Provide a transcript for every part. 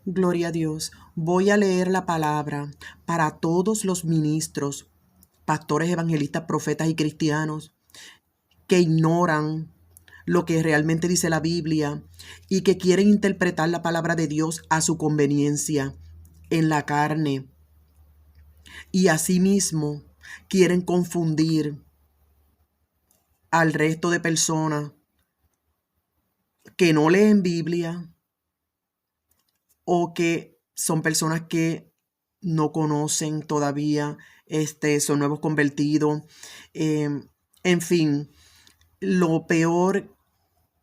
Gloria a Dios. Voy a leer la palabra para todos los ministros, pastores, evangelistas, profetas y cristianos que ignoran lo que realmente dice la Biblia y que quieren interpretar la palabra de Dios a su conveniencia en la carne. Y asimismo quieren confundir al resto de personas que no leen Biblia o que son personas que no conocen todavía, son nuevos convertidos. En fin, lo peor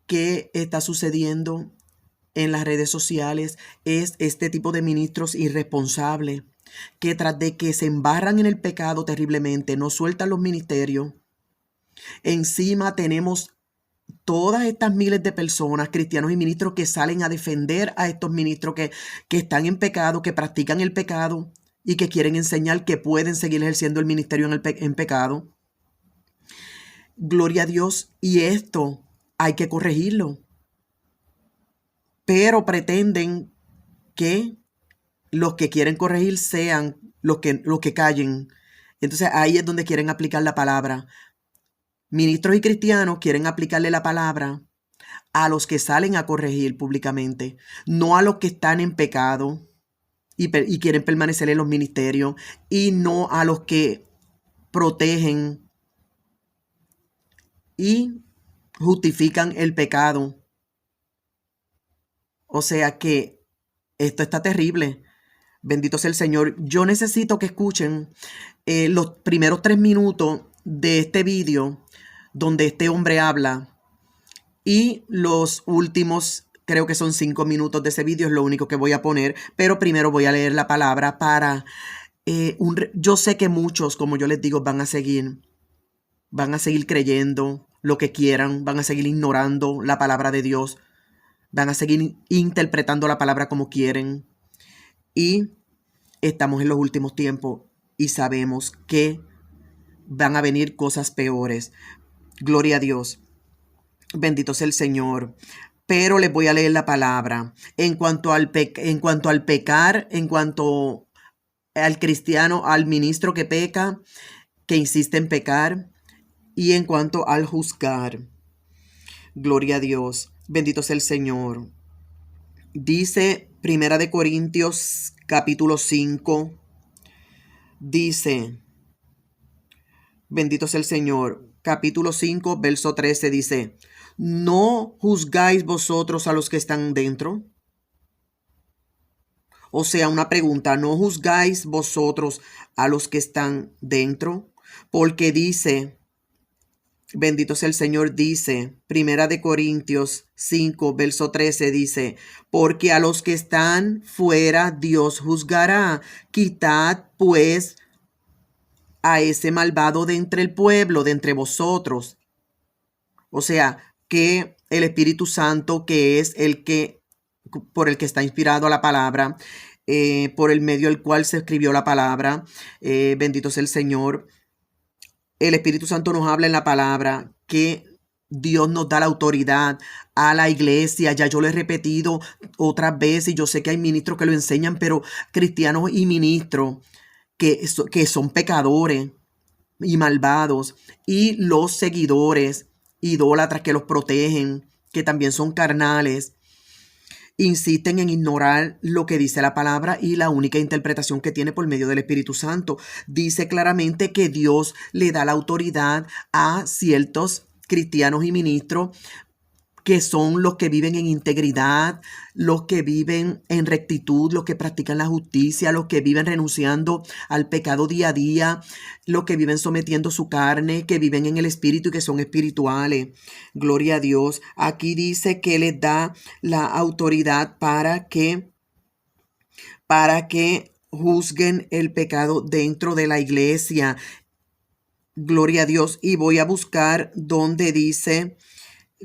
que está sucediendo en las redes sociales es este tipo de ministros irresponsables que tras de que se embarran en el pecado terriblemente, no sueltan los ministerios. Encima tenemos todas estas miles de personas, cristianos y ministros, que salen a defender a estos ministros que están en pecado, que practican el pecado y que quieren enseñar que pueden seguir ejerciendo el ministerio en pecado. Gloria a Dios. Y esto hay que corregirlo. Pero pretenden que los que quieren corregir sean los que callen. Entonces ahí es donde quieren aplicar la palabra. Ministros y cristianos quieren aplicarle la palabra a los que salen a corregir públicamente, no a los que están en pecado y quieren permanecer en los ministerios, y no a los que protegen y justifican el pecado. O sea que esto está terrible. Bendito sea el Señor. Yo necesito que escuchen los primeros 3 minutos de este vídeo donde este hombre habla, y los últimos, creo que son 5 minutos de ese vídeo, es lo único que voy a poner, pero primero voy a leer la palabra para... yo sé que muchos, como yo les digo, van a seguir creyendo lo que quieran, van a seguir ignorando la palabra de Dios, van a seguir interpretando la palabra como quieren, y estamos en los últimos tiempos y sabemos que van a venir cosas peores. Gloria a Dios. Bendito sea el Señor. Pero les voy a leer la palabra. En cuanto al pecar, en cuanto al cristiano, al ministro que peca, que insiste en pecar, y en cuanto al juzgar. Gloria a Dios. Bendito sea el Señor. Dice Primera de Corintios capítulo 5. Dice, bendito sea el Señor. Capítulo 5, verso 13 dice: ¿no juzgáis vosotros a los que están dentro? O sea, una pregunta, ¿no juzgáis vosotros a los que están dentro? Porque dice, bendito sea el Señor, dice, Primera de Corintios 5, verso 13 dice: porque a los que están fuera Dios juzgará. Quitad pues a ese malvado de entre el pueblo, de entre vosotros. O sea, que el Espíritu Santo, que es por el que está inspirado a la palabra, por el medio del cual se escribió la palabra, bendito sea el Señor. El Espíritu Santo nos habla en la palabra que Dios nos da la autoridad a la iglesia. Ya yo lo he repetido otras veces y yo sé que hay ministros que lo enseñan, pero cristianos y ministros que son pecadores y malvados, y los seguidores idólatras que los protegen, que también son carnales, insisten en ignorar lo que dice la palabra y la única interpretación que tiene por medio del Espíritu Santo. Dice claramente que Dios le da la autoridad a ciertos cristianos y ministros que son los que viven en integridad, los que viven en rectitud, los que practican la justicia, los que viven renunciando al pecado día a día, los que viven sometiendo su carne, que viven en el Espíritu y que son espirituales. Gloria a Dios. Aquí dice que les da la autoridad para que juzguen el pecado dentro de la iglesia. Gloria a Dios. Y voy a buscar donde dice...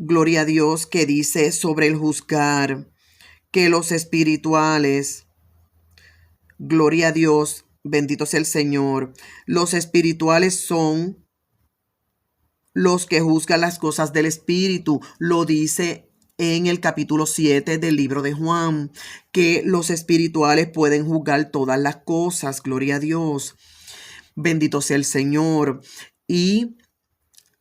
Gloria a Dios, que dice sobre el juzgar, que los espirituales, gloria a Dios, bendito sea el Señor, los espirituales son los que juzgan las cosas del Espíritu. Lo dice en el capítulo 7 del libro de Juan, que los espirituales pueden juzgar todas las cosas. Gloria a Dios. Bendito sea el Señor. Y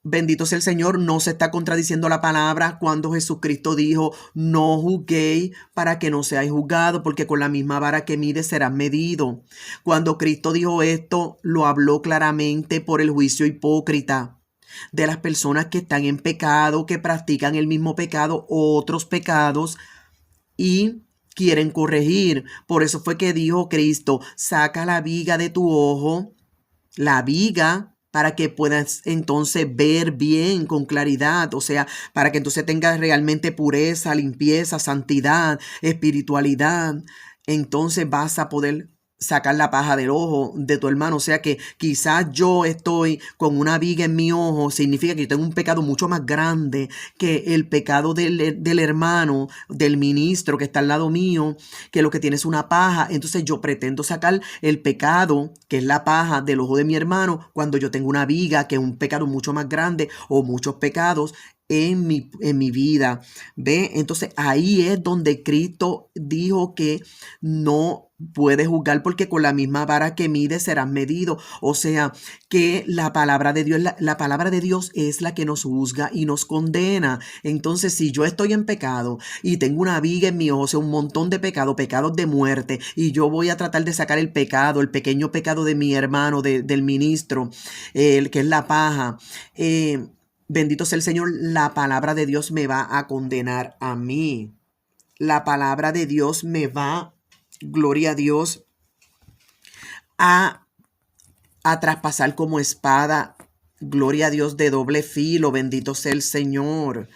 bendito sea el Señor, no se está contradiciendo la palabra cuando Jesucristo dijo, no juzguéis para que no seáis juzgados, porque con la misma vara que mide serás medido. Cuando Cristo dijo esto, lo habló claramente por el juicio hipócrita de las personas que están en pecado, que practican el mismo pecado o otros pecados y quieren corregir. Por eso fue que dijo Cristo, saca la viga de tu ojo, la viga, para que puedas entonces ver bien con claridad, o sea, para que entonces tengas realmente pureza, limpieza, santidad, espiritualidad. Entonces vas a poder sacar la paja del ojo de tu hermano. O sea que quizás yo estoy con una viga en mi ojo, significa que yo tengo un pecado mucho más grande que el pecado del hermano, del ministro que está al lado mío, que lo que tiene es una paja. Entonces yo pretendo sacar el pecado, que es la paja del ojo de mi hermano, cuando yo tengo una viga, que es un pecado mucho más grande, o muchos pecados en mi vida. ¿Ve? Entonces ahí es donde Cristo dijo que no puedes juzgar porque con la misma vara que mide serás medido. O sea, que la palabra de Dios, la palabra de Dios es la que nos juzga y nos condena. Entonces, si yo estoy en pecado y tengo una viga en mi ojo, o sea, un montón de pecados, pecados de muerte, y yo voy a tratar de sacar el pecado, el pequeño pecado de mi hermano, del ministro, el que es la paja, bendito sea el Señor, la palabra de Dios me va a condenar a mí. La palabra de Dios me va, gloria a Dios, a traspasar como espada, gloria a Dios, de doble filo. Bendito sea el Señor.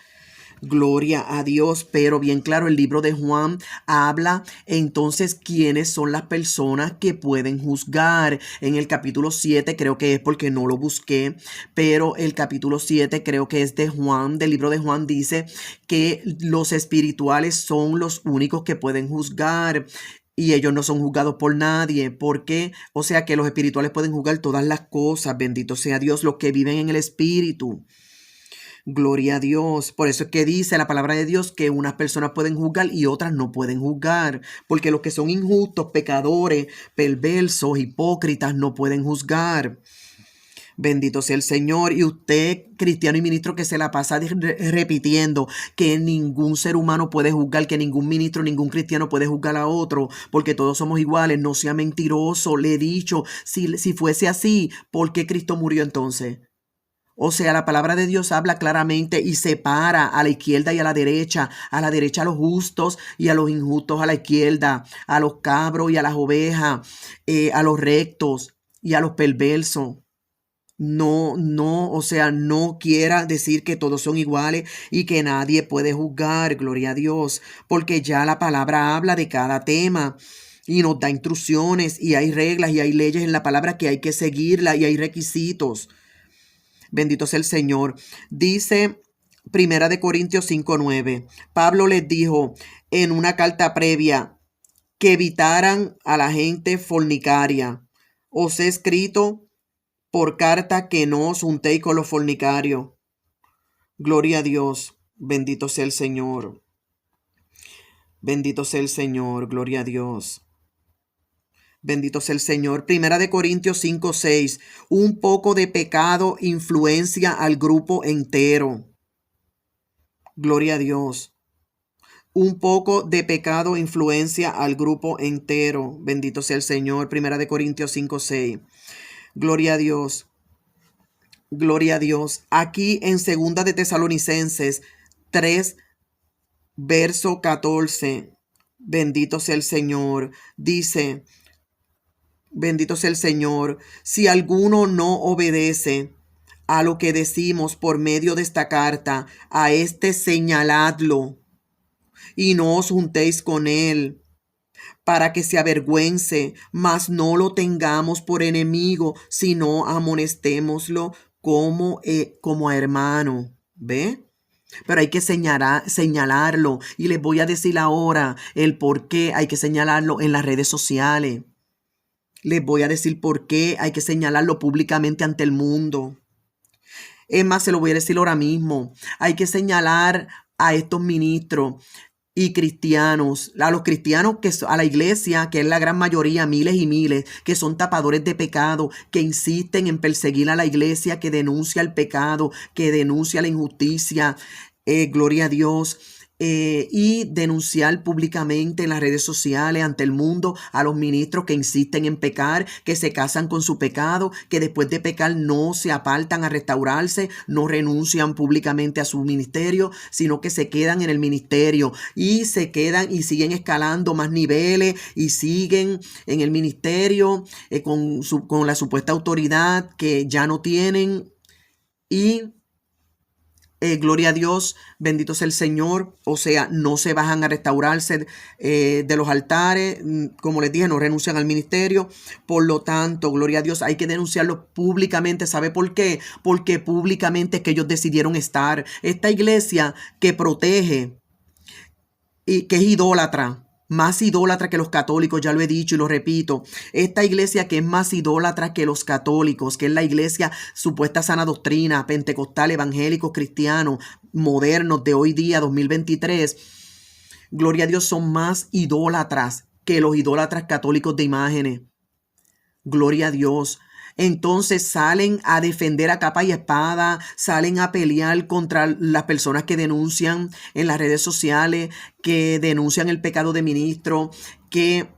Gloria a Dios, pero bien claro, el libro de Juan habla entonces quiénes son las personas que pueden juzgar. En el capítulo 7, creo que es porque no lo busqué, pero el capítulo 7 creo que es de Juan, del libro de Juan, dice que los espirituales son los únicos que pueden juzgar. Y ellos no son juzgados por nadie. ¿Por qué? O sea que los espirituales pueden juzgar todas las cosas. Bendito sea Dios, los que viven en el espíritu. Gloria a Dios. Por eso es que dice la palabra de Dios que unas personas pueden juzgar y otras no pueden juzgar. Porque los que son injustos, pecadores, perversos, hipócritas, no pueden juzgar. Bendito sea el Señor. Y usted, cristiano y ministro, que se la pasa repitiendo que ningún ser humano puede juzgar, que ningún ministro, ningún cristiano puede juzgar a otro, porque todos somos iguales. No sea mentiroso. Le he dicho, si fuese así, ¿por qué Cristo murió entonces? O sea, la palabra de Dios habla claramente y separa a la izquierda y a la derecha a los justos y a los injustos a la izquierda, a los cabros y a las ovejas, a los rectos y a los perversos. No, o sea, no quiera decir que todos son iguales y que nadie puede juzgar, gloria a Dios, porque ya la palabra habla de cada tema. Y nos da instrucciones y hay reglas y hay leyes en la palabra que hay que seguirla y hay requisitos. Bendito sea el Señor. Dice Primera de Corintios 5:9. Pablo les dijo en una carta previa que evitaran a la gente fornicaria. Os he escrito por carta que no os juntéis con los fornicarios. Gloria a Dios. Bendito sea el Señor. Bendito sea el Señor. Gloria a Dios. Bendito sea el Señor. Primera de Corintios 5:6. Un poco de pecado influencia al grupo entero. Gloria a Dios. Un poco de pecado influencia al grupo entero. Bendito sea el Señor. Primera de Corintios 5:6. Gloria a Dios. Gloria a Dios. Aquí en Segunda de Tesalonicenses 3, verso 14. Bendito sea el Señor. Dice, bendito sea el Señor. Si alguno no obedece a lo que decimos por medio de esta carta, a este señaladlo y no os juntéis con él para que se avergüence, mas no lo tengamos por enemigo, sino amonestémoslo como a hermano. ¿Ve? Pero hay que señalarlo. Y les voy a decir ahora el por qué hay que señalarlo en las redes sociales. Les voy a decir por qué hay que señalarlo públicamente ante el mundo. Es más, se lo voy a decir ahora mismo. Hay que señalar a estos ministros y cristianos, a los cristianos, a la iglesia, que es la gran mayoría, miles y miles, que son tapadores de pecado, que insisten en perseguir a la iglesia, que denuncia el pecado, que denuncia la injusticia, gloria a Dios. Y denunciar públicamente en las redes sociales ante el mundo a los ministros que insisten en pecar, que se casan con su pecado, que después de pecar no se apartan a restaurarse, no renuncian públicamente a su ministerio, sino que se quedan en el ministerio y se quedan y siguen escalando más niveles y siguen en el ministerio con la supuesta autoridad que ya no tienen. Y gloria a Dios, bendito sea el Señor. O sea, no se bajan a restaurarse de los altares. Como les dije, no renuncian al ministerio. Por lo tanto, gloria a Dios, hay que denunciarlo públicamente. ¿Sabe por qué? Porque públicamente es que ellos decidieron estar. Esta iglesia que protege y que es idólatra, más idólatra que los católicos, ya lo he dicho y lo repito. Esta iglesia que es más idólatra que los católicos, que es la iglesia supuesta sana doctrina, pentecostal, evangélicos, cristianos, modernos de hoy día, 2023. Gloria a Dios, son más idólatras que los idólatras católicos de imágenes. Gloria a Dios. Entonces salen a defender a capa y espada, salen a pelear contra las personas que denuncian en las redes sociales, que denuncian el pecado de ministro, que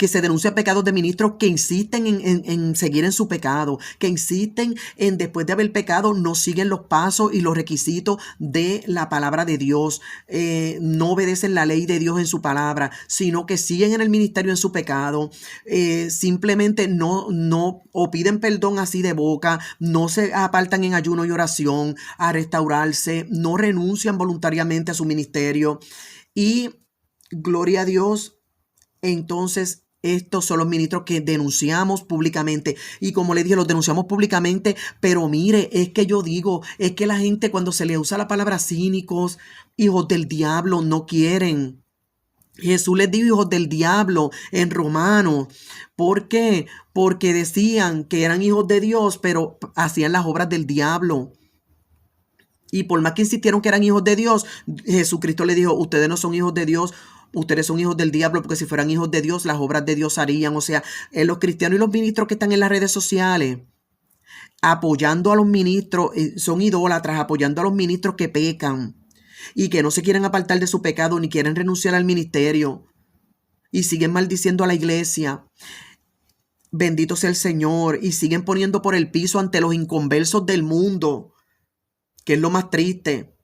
se denuncia pecados de ministros que insisten en seguir en su pecado, que insisten en, después de haber pecado, no siguen los pasos y los requisitos de la palabra de Dios, no obedecen la ley de Dios en su palabra, sino que siguen en el ministerio en su pecado, simplemente no o piden perdón así de boca, no se apartan en ayuno y oración a restaurarse, no renuncian voluntariamente a su ministerio. Y gloria a Dios, entonces estos son los ministros que denunciamos públicamente. Y como les dije, los denunciamos públicamente. Pero mire, es que yo digo, es que la gente cuando se le usa la palabra cínicos, hijos del diablo, no quieren. Jesús les dijo hijos del diablo en Romanos. ¿Por qué? Porque decían que eran hijos de Dios, pero hacían las obras del diablo. Y por más que insistieron que eran hijos de Dios, Jesucristo les dijo, ustedes no son hijos de Dios, ustedes son hijos del diablo, porque si fueran hijos de Dios, las obras de Dios harían. O sea, los cristianos y los ministros que están en las redes sociales apoyando a los ministros, son idólatras, apoyando a los ministros que pecan y que no se quieren apartar de su pecado ni quieren renunciar al ministerio y siguen maldiciendo a la iglesia. Bendito sea el Señor. Y siguen poniendo por el piso ante los inconversos del mundo, que es lo más triste,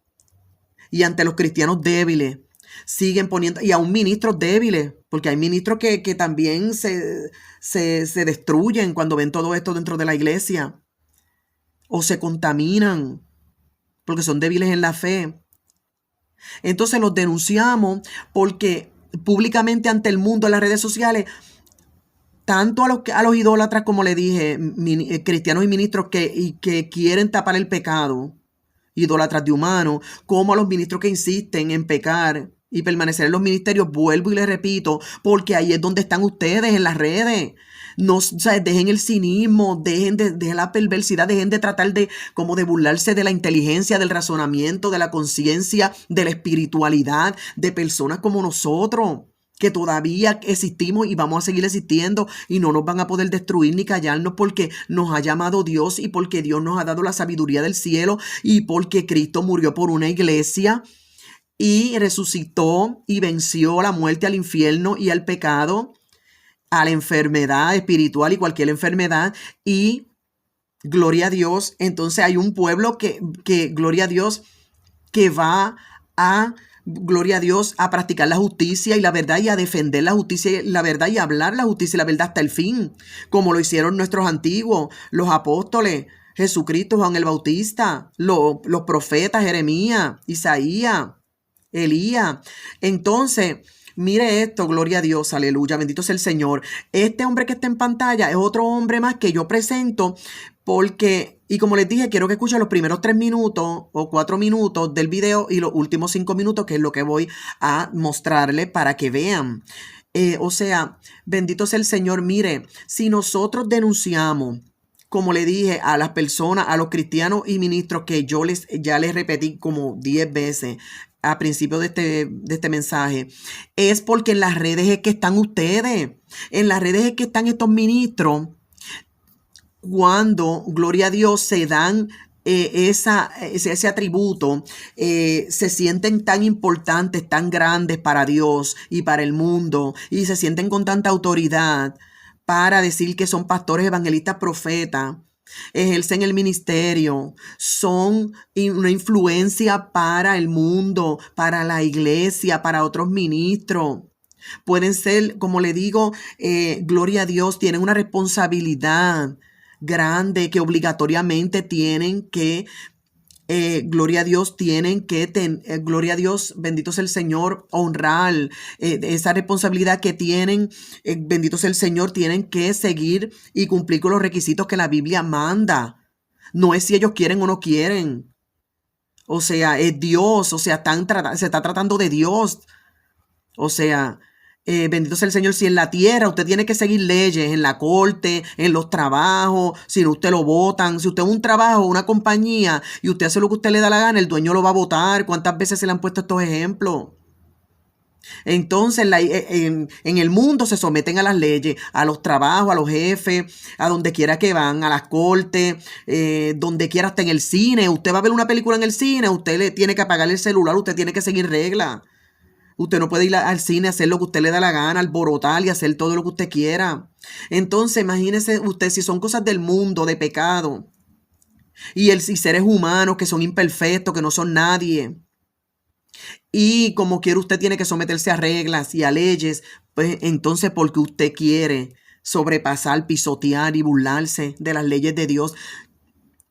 y ante los cristianos débiles. Siguen poniendo, y aún ministros débiles, porque hay ministros que también se destruyen cuando ven todo esto dentro de la iglesia, o se contaminan porque son débiles en la fe. Entonces los denunciamos porque públicamente ante el mundo en las redes sociales, tanto a los idólatras, como le dije, cristianos y ministros que quieren tapar el pecado, idólatras de humanos, como a los ministros que insisten en pecar y permanecer en los ministerios. Vuelvo y les repito, porque ahí es donde están ustedes en las redes. No, o sea, dejen el cinismo, dejen la perversidad, dejen de tratar de burlarse de la inteligencia, del razonamiento, de la conciencia, de la espiritualidad de personas como nosotros, que todavía existimos y vamos a seguir existiendo, y no nos van a poder destruir ni callarnos, porque nos ha llamado Dios y porque Dios nos ha dado la sabiduría del cielo y porque Cristo murió por una iglesia y resucitó y venció la muerte, al infierno y al pecado, a la enfermedad espiritual y cualquier enfermedad. Y gloria a Dios, entonces hay un pueblo que gloria a Dios, que va a, gloria a Dios, a practicar la justicia y la verdad, y a defender la justicia y la verdad, y a hablar la justicia y la verdad hasta el fin, como lo hicieron nuestros antiguos, los apóstoles, Jesucristo, Juan el Bautista, los profetas, Jeremías, Isaías, Elías. Entonces, mire esto, gloria a Dios, aleluya, bendito sea el Señor. Este hombre que está en pantalla es otro hombre más que yo presento porque, y como les dije, quiero que escuchen los primeros 3 minutos o 4 minutos del video y los últimos 5 minutos, que es lo que voy a mostrarles para que vean. O sea, bendito sea el Señor. Mire, si nosotros denunciamos, como le dije, a las personas, a los cristianos y ministros, que ya les repetí como 10 veces, a principio de este mensaje, es porque en las redes es que están ustedes, en las redes es que están estos ministros, cuando, gloria a Dios, se dan ese atributo, se sienten tan importantes, tan grandes para Dios y para el mundo, y se sienten con tanta autoridad para decir que son pastores, evangelistas, profetas, ejercen el ministerio, son una influencia para el mundo, para la iglesia, para otros ministros. Pueden ser, como le digo, gloria a Dios, tienen una responsabilidad grande que obligatoriamente tienen que, gloria a Dios, gloria a Dios, bendito sea el Señor, honrar esa responsabilidad que tienen, bendito sea el Señor, tienen que seguir y cumplir con los requisitos que la Biblia manda. No es si ellos quieren o no quieren. O sea, es Dios, o sea, se está tratando de Dios. O sea, bendito sea el Señor, si en la tierra usted tiene que seguir leyes, en la corte, en los trabajos, si no usted lo votan, si usted es un trabajo, una compañía y usted hace lo que usted le da la gana, el dueño lo va a votar. ¿Cuántas veces se le han puesto estos ejemplos? Entonces en el mundo se someten a las leyes, a los trabajos, a los jefes, a donde quiera que van, a las cortes, donde quiera, hasta en el cine. Usted va a ver una película en el cine, usted le tiene que apagar el celular, usted tiene que seguir reglas. Usted no puede ir al cine a hacer lo que usted le da la gana, alborotar y hacer todo lo que usted quiera. Entonces, imagínese usted si son cosas del mundo, de pecado, y seres humanos que son imperfectos, que no son nadie. Y como quiera usted tiene que someterse a reglas y a leyes, pues entonces porque usted quiere sobrepasar, pisotear y burlarse de las leyes de Dios,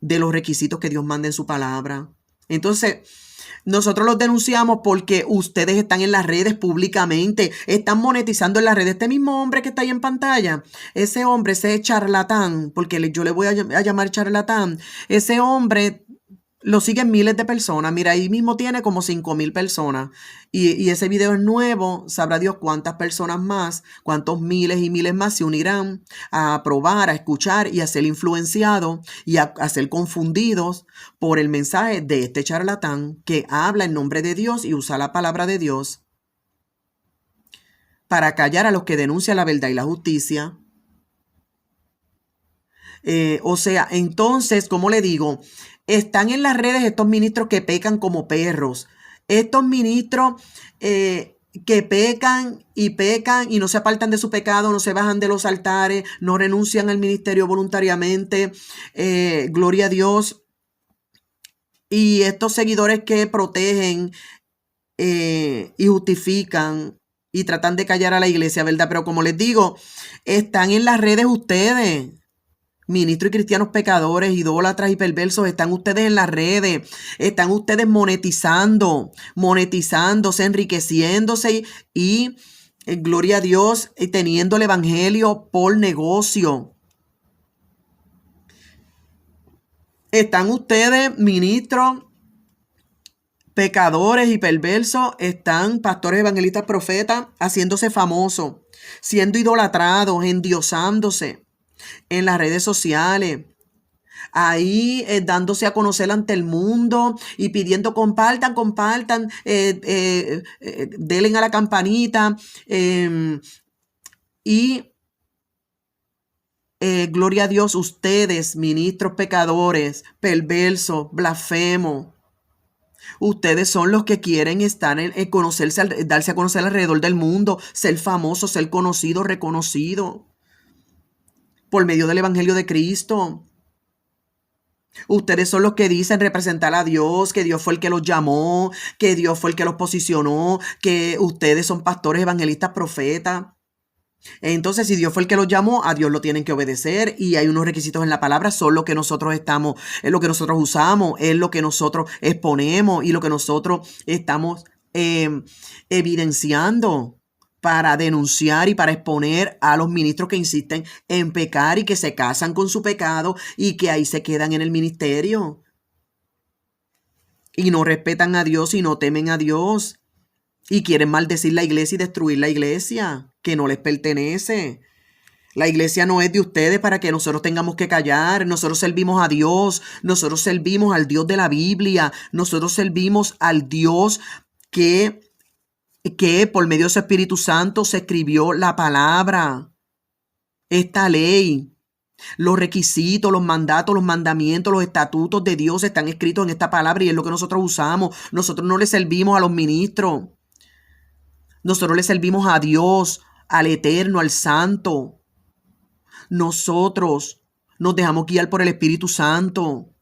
de los requisitos que Dios manda en su palabra. Entonces, nosotros los denunciamos porque ustedes están en las redes públicamente, están monetizando en las redes. Este mismo hombre que está ahí en pantalla, ese hombre, ese charlatán, porque yo le voy a llamar charlatán, ese hombre lo siguen miles de personas. Mira, ahí mismo tiene como 5,000 personas. Y ese video es nuevo. Sabrá Dios cuántas personas más, cuántos miles y miles más se unirán a probar, a escuchar y a ser influenciados y a ser confundidos por el mensaje de este charlatán que habla en nombre de Dios y usa la palabra de Dios para callar a los que denuncian la verdad y la justicia. O sea, entonces, como le digo, están en las redes estos ministros que pecan como perros. Estos ministros que pecan y no se apartan de su pecado, no se bajan de los altares, no renuncian al ministerio voluntariamente. Gloria a Dios. Y estos seguidores que protegen y justifican y tratan de callar a la iglesia, ¿verdad? Pero como les digo, están en las redes ustedes. Ministros y cristianos pecadores, idólatras y perversos, están ustedes en las redes, están ustedes monetizándose, enriqueciéndose y gloria a Dios, teniendo el evangelio por negocio. Están ustedes, ministros, pecadores y perversos, están pastores, evangelistas, profetas, haciéndose famosos, siendo idolatrados, endiosándose en las redes sociales, ahí dándose a conocer ante el mundo y pidiendo compartan, denle a la campanita y gloria a Dios, ustedes, ministros pecadores, perversos, blasfemos, ustedes son los que quieren estar conocerse, darse a conocer alrededor del mundo, ser famosos, ser conocidos, reconocidos por medio del evangelio de Cristo. Ustedes son los que dicen representar a Dios, que Dios fue el que los llamó, que Dios fue el que los posicionó, que ustedes son pastores, evangelistas, profetas. Entonces, si Dios fue el que los llamó, a Dios lo tienen que obedecer y hay unos requisitos en la palabra, son lo que nosotros estamos, es lo que nosotros usamos, es lo que nosotros exponemos y lo que nosotros estamos evidenciando para denunciar y para exponer a los ministros que insisten en pecar y que se casan con su pecado y que ahí se quedan en el ministerio y no respetan a Dios y no temen a Dios y quieren maldecir la iglesia y destruir la iglesia que no les pertenece. La iglesia no es de ustedes para que nosotros tengamos que callar. Nosotros servimos a Dios, nosotros servimos al Dios de la Biblia, nosotros servimos al Dios que, que por medio de su Espíritu Santo se escribió la palabra, esta ley. Los requisitos, los mandatos, los mandamientos, los estatutos de Dios están escritos en esta palabra y es lo que nosotros usamos. Nosotros no le servimos a los ministros. Nosotros le servimos a Dios, al Eterno, al Santo. Nosotros nos dejamos guiar por el Espíritu Santo.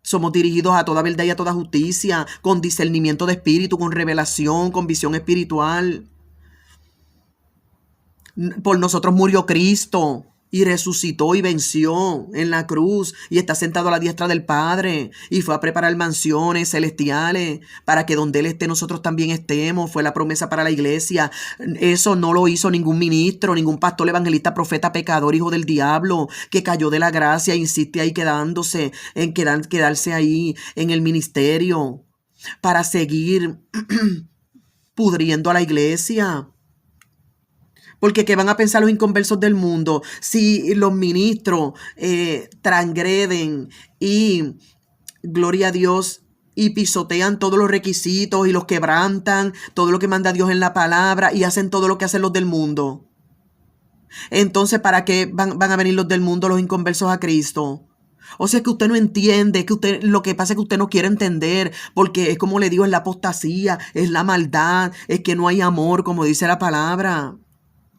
Somos dirigidos a toda verdad y a toda justicia, con discernimiento de espíritu, con revelación, con visión espiritual. Por nosotros murió Cristo y resucitó y venció en la cruz y está sentado a la diestra del Padre y fue a preparar mansiones celestiales para que donde Él esté nosotros también estemos. Fue la promesa para la iglesia. Eso no lo hizo ningún ministro, ningún pastor, evangelista, profeta, pecador, hijo del diablo, que cayó de la gracia e insiste ahí quedándose, en quedarse ahí en el ministerio para seguir pudriendo a la iglesia. Porque ¿qué van a pensar los inconversos del mundo si los ministros transgreden y, gloria a Dios, y pisotean todos los requisitos y los quebrantan, todo lo que manda Dios en la palabra y hacen todo lo que hacen los del mundo? Entonces, ¿para qué van a venir los del mundo, los inconversos a Cristo? O sea, que usted no entiende, lo que pasa es que usted no quiere entender, porque es como le digo, es la apostasía, es la maldad, es que no hay amor, como dice la palabra.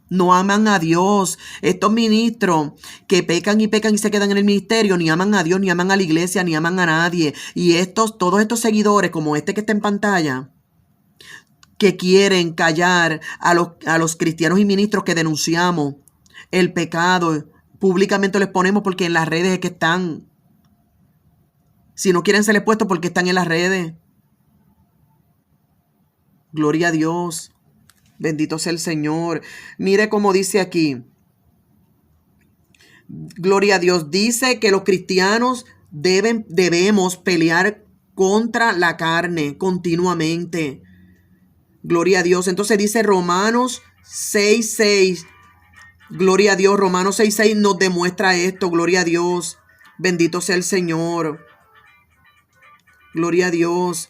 No aman a Dios. Estos ministros que pecan y se quedan en el ministerio, ni aman a Dios, ni aman a la iglesia, ni aman a nadie. Y todos estos seguidores, como este que está en pantalla, que quieren callar a los cristianos y ministros que denunciamos el pecado, públicamente les ponemos porque en las redes es que están. Si no quieren ser expuestos, porque están en las redes. Gloria a Dios. Bendito sea el Señor. Mire cómo dice aquí. Gloria a Dios. Dice que los cristianos debemos pelear contra la carne continuamente. Gloria a Dios. Entonces dice Romanos 6:6. Gloria a Dios. Romanos 6:6 nos demuestra esto. Gloria a Dios. Bendito sea el Señor. Gloria a Dios.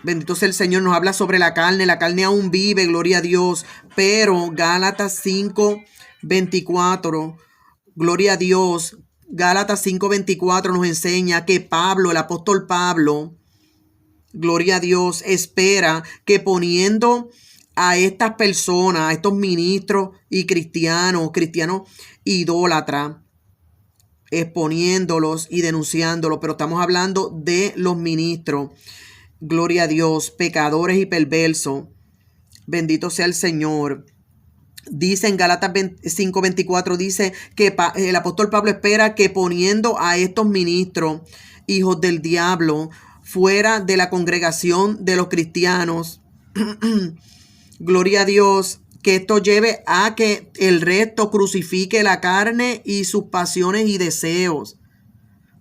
Bendito sea el Señor, nos habla sobre la carne aún vive, gloria a Dios, pero Gálatas 5:24, gloria a Dios, Gálatas 5:24 nos enseña que Pablo, el apóstol Pablo, gloria a Dios, espera que poniendo a estas personas, a estos ministros y cristianos idólatras, exponiéndolos y denunciándolos, pero estamos hablando de los ministros. Gloria a Dios, pecadores y perversos. Bendito sea el Señor. Dice en Gálatas 5:24, dice que el apóstol Pablo espera que poniendo a estos ministros, hijos del diablo, fuera de la congregación de los cristianos, gloria a Dios, que esto lleve a que el resto crucifique la carne y sus pasiones y deseos.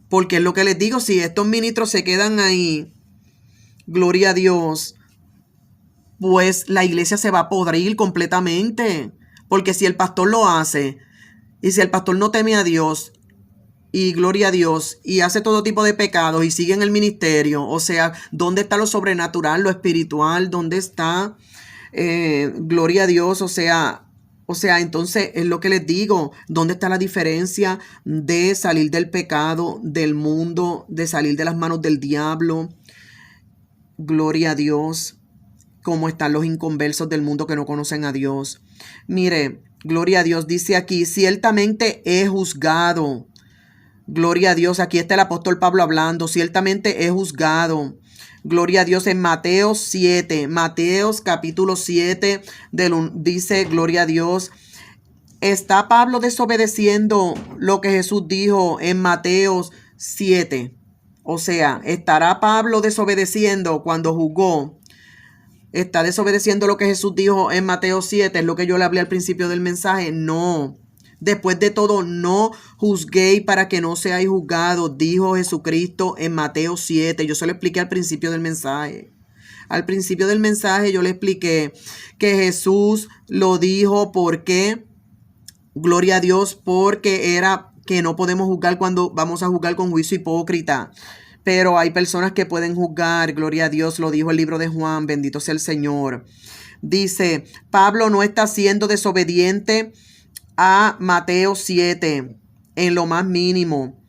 Porque es lo que les digo, si estos ministros se quedan ahí, gloria a Dios, pues la iglesia se va a podrir completamente. Porque si el pastor lo hace, y si el pastor no teme a Dios, y gloria a Dios, y hace todo tipo de pecados, y sigue en el ministerio, o sea, ¿dónde está lo sobrenatural, lo espiritual? ¿Dónde está? Gloria a Dios, o sea, entonces es lo que les digo, ¿dónde está la diferencia de salir del pecado, del mundo, de salir de las manos del diablo? Gloria a Dios. ¿Cómo están los inconversos del mundo que no conocen a Dios? Mire, gloria a Dios, dice aquí, ciertamente he juzgado. Gloria a Dios, aquí está el apóstol Pablo hablando, ciertamente he juzgado. Gloria a Dios en Mateo 7, Mateos capítulo 7, dice, gloria a Dios. ¿Está Pablo desobedeciendo lo que Jesús dijo en Mateos 7? O sea, ¿estará Pablo desobedeciendo cuando juzgó? ¿Está desobedeciendo lo que Jesús dijo en Mateo 7? Es lo que yo le hablé al principio del mensaje. No. Después de todo, no juzguéis para que no seáis juzgados, dijo Jesucristo en Mateo 7. Yo se lo expliqué al principio del mensaje. Al principio del mensaje yo le expliqué que Jesús lo dijo porque, gloria a Dios, porque era que no podemos juzgar cuando vamos a juzgar con juicio hipócrita. pero hay personas que pueden juzgar. Gloria a Dios, lo dijo el libro de Juan, bendito sea el Señor. Dice, Pablo no está siendo desobediente a Mateo 7 en lo más mínimo.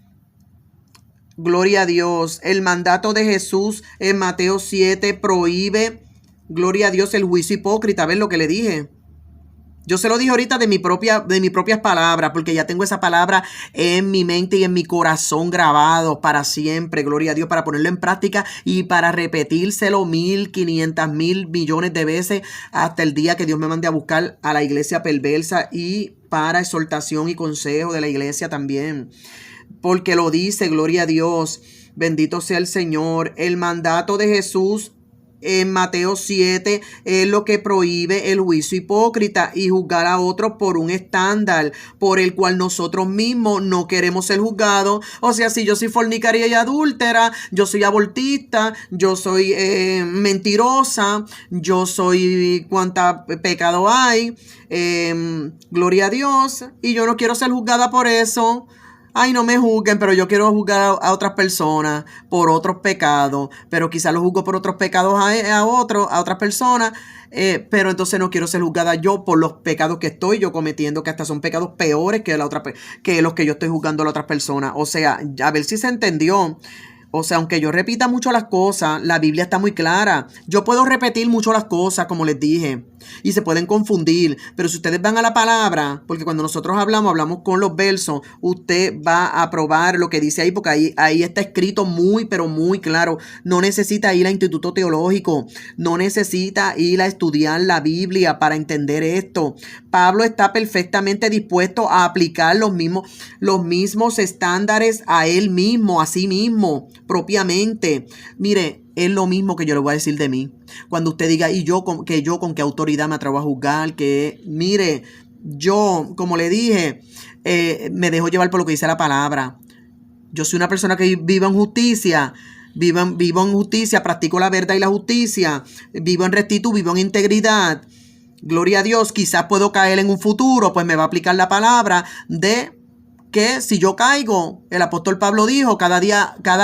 Gloria a Dios. El mandato de Jesús en Mateo 7 prohíbe, gloria a Dios, el juicio hipócrita. ¿Ven lo que le dije? Yo se lo dije ahorita de mis propias palabras, porque ya tengo esa palabra en mi mente y en mi corazón grabado para siempre, gloria a Dios, para ponerlo en práctica y para repetírselo 1,500,000,000,000 de veces hasta el día que Dios me mande a buscar a la iglesia perversa y para exhortación y consejo de la iglesia también. Porque lo dice, gloria a Dios, bendito sea el Señor. El mandato de Jesús en Mateo 7 es lo que prohíbe el juicio hipócrita y juzgar a otros por un estándar por el cual nosotros mismos no queremos ser juzgados. O sea, si yo soy fornicaria y adúltera, yo soy abortista, yo soy mentirosa, yo soy cuánta pecado hay, gloria a Dios, y yo no quiero ser juzgada por eso. Ay, no me juzguen, pero yo quiero juzgar a otras personas por otros pecados, pero quizás los juzgo por otros pecados a otras personas, pero entonces no quiero ser juzgada yo por los pecados que estoy yo cometiendo, que hasta son pecados peores que que los que yo estoy juzgando a la otra persona. O sea, a ver si se entendió. O sea, aunque yo repita mucho las cosas, la Biblia está muy clara. Yo puedo repetir mucho las cosas, como les dije, y se pueden confundir. Pero si ustedes van a la palabra, porque cuando nosotros hablamos con los versos, usted va a probar lo que dice ahí, porque ahí está escrito muy, pero muy claro. No necesita ir a instituto teológico, no necesita ir a estudiar la Biblia para entender esto. Pablo está perfectamente dispuesto a aplicar los mismos estándares a él mismo, a sí mismo, propiamente. Mire, es lo mismo que yo le voy a decir de mí. Cuando usted diga, y yo con qué autoridad me atrevo a juzgar, que mire, yo, como le dije, me dejo llevar por lo que dice la palabra. Yo soy una persona que vive en justicia. Vivo en justicia, practico la verdad y la justicia. Vivo en rectitud, vivo en integridad. Gloria a Dios, quizás puedo caer en un futuro, pues me va a aplicar la palabra de que si yo caigo, el apóstol Pablo dijo, cada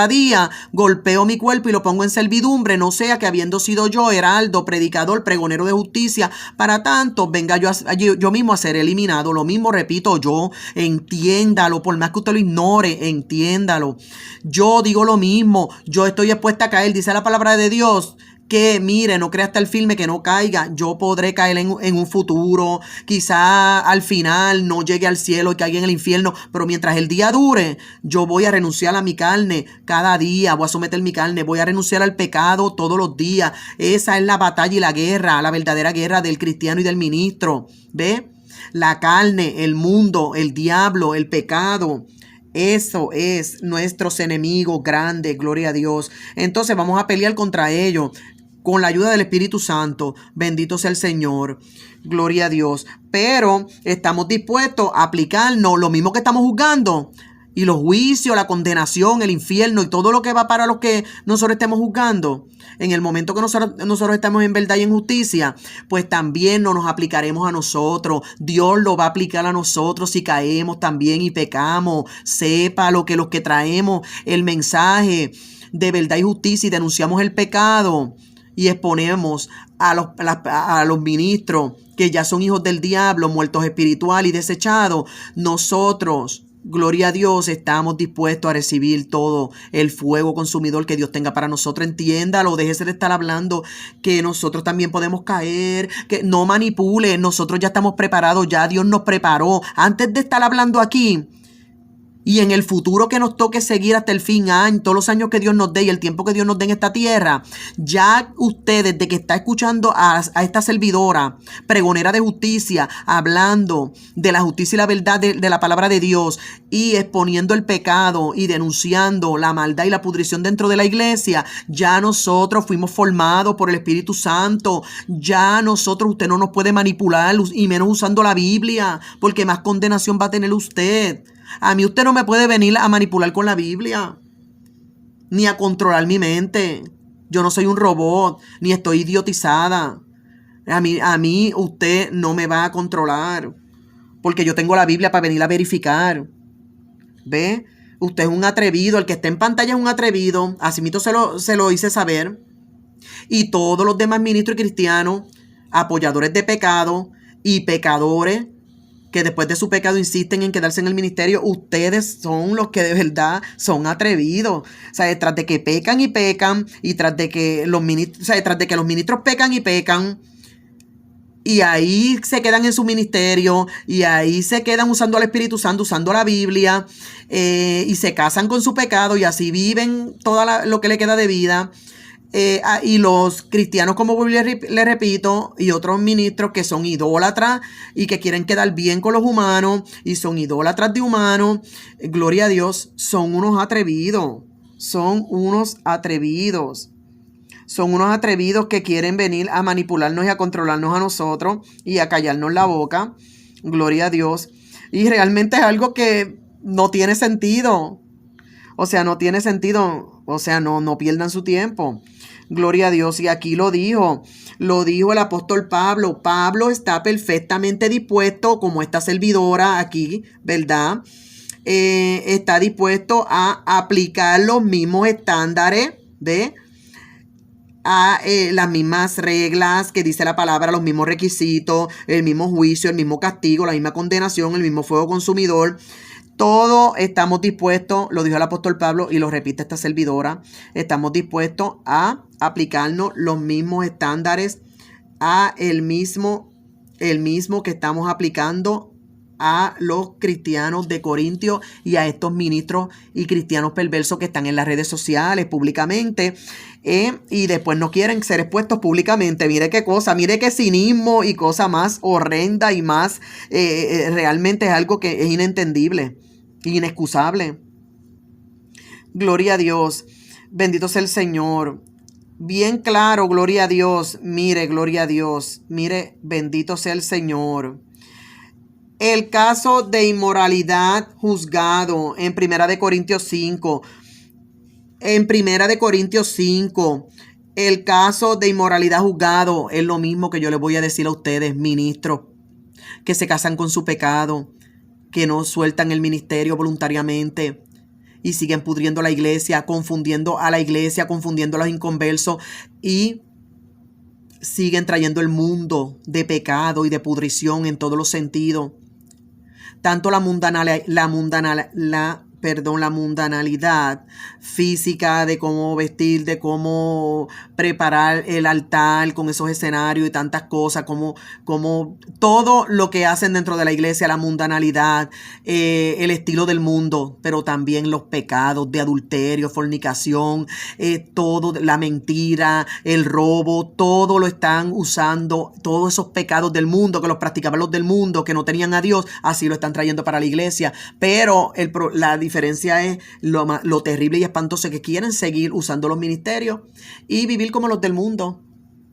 día golpeo mi cuerpo y lo pongo en servidumbre, no sea que habiendo sido yo heraldo, predicador, pregonero de justicia, para tanto venga yo mismo a ser eliminado. Lo mismo repito yo, entiéndalo, por más que usted lo ignore, entiéndalo. Yo digo lo mismo, yo estoy expuesta a caer, dice la palabra de Dios, que mire, no crea hasta el firme que no caiga. Yo podré caer en un futuro, quizá al final no llegue al cielo y caiga en el infierno, pero mientras el día dure, yo voy a renunciar a mi carne cada día, voy a someter mi carne, voy a renunciar al pecado todos los días. Esa es la batalla y la guerra, la verdadera guerra del cristiano y del ministro. ¿Ve? La carne, el mundo, el diablo, el pecado. Eso es nuestros enemigos grandes, gloria a Dios. Entonces vamos a pelear contra ellos con la ayuda del Espíritu Santo. Bendito sea el Señor, gloria a Dios. Pero estamos dispuestos a aplicarnos lo mismo que estamos juzgando. Y los juicios, la condenación, el infierno y todo lo que va para los que nosotros estemos juzgando. En el momento que nosotros estamos en verdad y en justicia, pues también no nos aplicaremos a nosotros. Dios lo va a aplicar a nosotros si caemos también y pecamos. Sepa lo que los que traemos el mensaje de verdad y justicia y denunciamos el pecado y exponemos a los ministros que ya son hijos del diablo, muertos espiritual y desechados. Nosotros, gloria a Dios, estamos dispuestos a recibir todo el fuego consumidor que Dios tenga para nosotros. Entiéndalo, déjese de estar hablando que nosotros también podemos caer, que no manipule, nosotros ya estamos preparados, ya Dios nos preparó. Antes de estar hablando aquí y en el futuro que nos toque seguir hasta el fin año, todos los años que Dios nos dé y el tiempo que Dios nos dé en esta tierra, ya usted desde que está escuchando a esta servidora, pregonera de justicia, hablando de la justicia y la verdad de la palabra de Dios y exponiendo el pecado y denunciando la maldad y la pudrición dentro de la iglesia, ya nosotros fuimos formados por el Espíritu Santo. Ya nosotros, usted no nos puede manipular y menos usando la Biblia, porque más condenación va a tener usted. A mí usted no me puede venir a manipular con la Biblia, ni a controlar mi mente. Yo no soy un robot, ni estoy idiotizada. A mí usted no me va a controlar, porque yo tengo la Biblia para venir a verificar. ¿Ve? Usted es un atrevido, el que está en pantalla es un atrevido, así mismo se lo hice saber. Y todos los demás ministros cristianos, apoyadores de pecado y pecadores, que después de su pecado insisten en quedarse en el ministerio, ustedes son los que de verdad son atrevidos. O sea, tras de que pecan y pecan, y tras de que los ministros, o sea, tras de que los ministros pecan y pecan, y ahí se quedan en su ministerio, y ahí se quedan usando al Espíritu Santo, usando la Biblia, y se casan con su pecado, y así viven lo que le queda de vida. Y los cristianos, como le repito, y otros ministros que son idólatras y que quieren quedar bien con los humanos y son idólatras de humanos, gloria a Dios, son unos atrevidos. Son unos atrevidos. Son unos atrevidos que quieren venir a manipularnos y a controlarnos a nosotros y a callarnos la boca. Gloria a Dios. Y realmente es algo que no tiene sentido. O sea, no tiene sentido. O sea, no pierdan su tiempo. Gloria a Dios. Y aquí lo dijo el apóstol Pablo. Pablo está perfectamente dispuesto, como esta servidora aquí, ¿verdad? Está dispuesto a aplicar los mismos estándares las mismas reglas que dice la palabra, los mismos requisitos, el mismo juicio, el mismo castigo, la misma condenación, el mismo fuego consumidor. Todos estamos dispuestos, lo dijo el apóstol Pablo y lo repite esta servidora, estamos dispuestos a aplicarnos los mismos estándares, el mismo que estamos aplicando a los cristianos de Corintio y a estos ministros y cristianos perversos que están en las redes sociales públicamente, y después no quieren ser expuestos públicamente. Mire qué cosa, mire qué cinismo y cosa más horrenda y más realmente es algo que es inentendible, inexcusable. Gloria a Dios, bendito sea el Señor. Bien claro, gloria a Dios. Mire, gloria a Dios. Mire, bendito sea el Señor. El caso de inmoralidad juzgado en 1 Corintios 5. En 1 Corintios 5, el caso de inmoralidad juzgado es lo mismo que yo les voy a decir a ustedes, ministros, que se casan con su pecado, que no sueltan el ministerio voluntariamente y siguen pudriendo la iglesia, confundiendo a la iglesia, confundiendo a los inconversos y siguen trayendo el mundo de pecado y de pudrición en todos los sentidos. Tanto la mundanalidad física de cómo vestir, de cómo preparar el altar con esos escenarios y tantas cosas, como todo lo que hacen dentro de la iglesia, la mundanalidad, el estilo del mundo, pero también los pecados de adulterio, fornicación, todo, la mentira, el robo, todo lo están usando, todos esos pecados del mundo que los practicaban los del mundo, que no tenían a Dios, así lo están trayendo para la iglesia. Pero la diferencia es lo terrible y espantoso que quieren seguir usando los ministerios y vivir como los del mundo.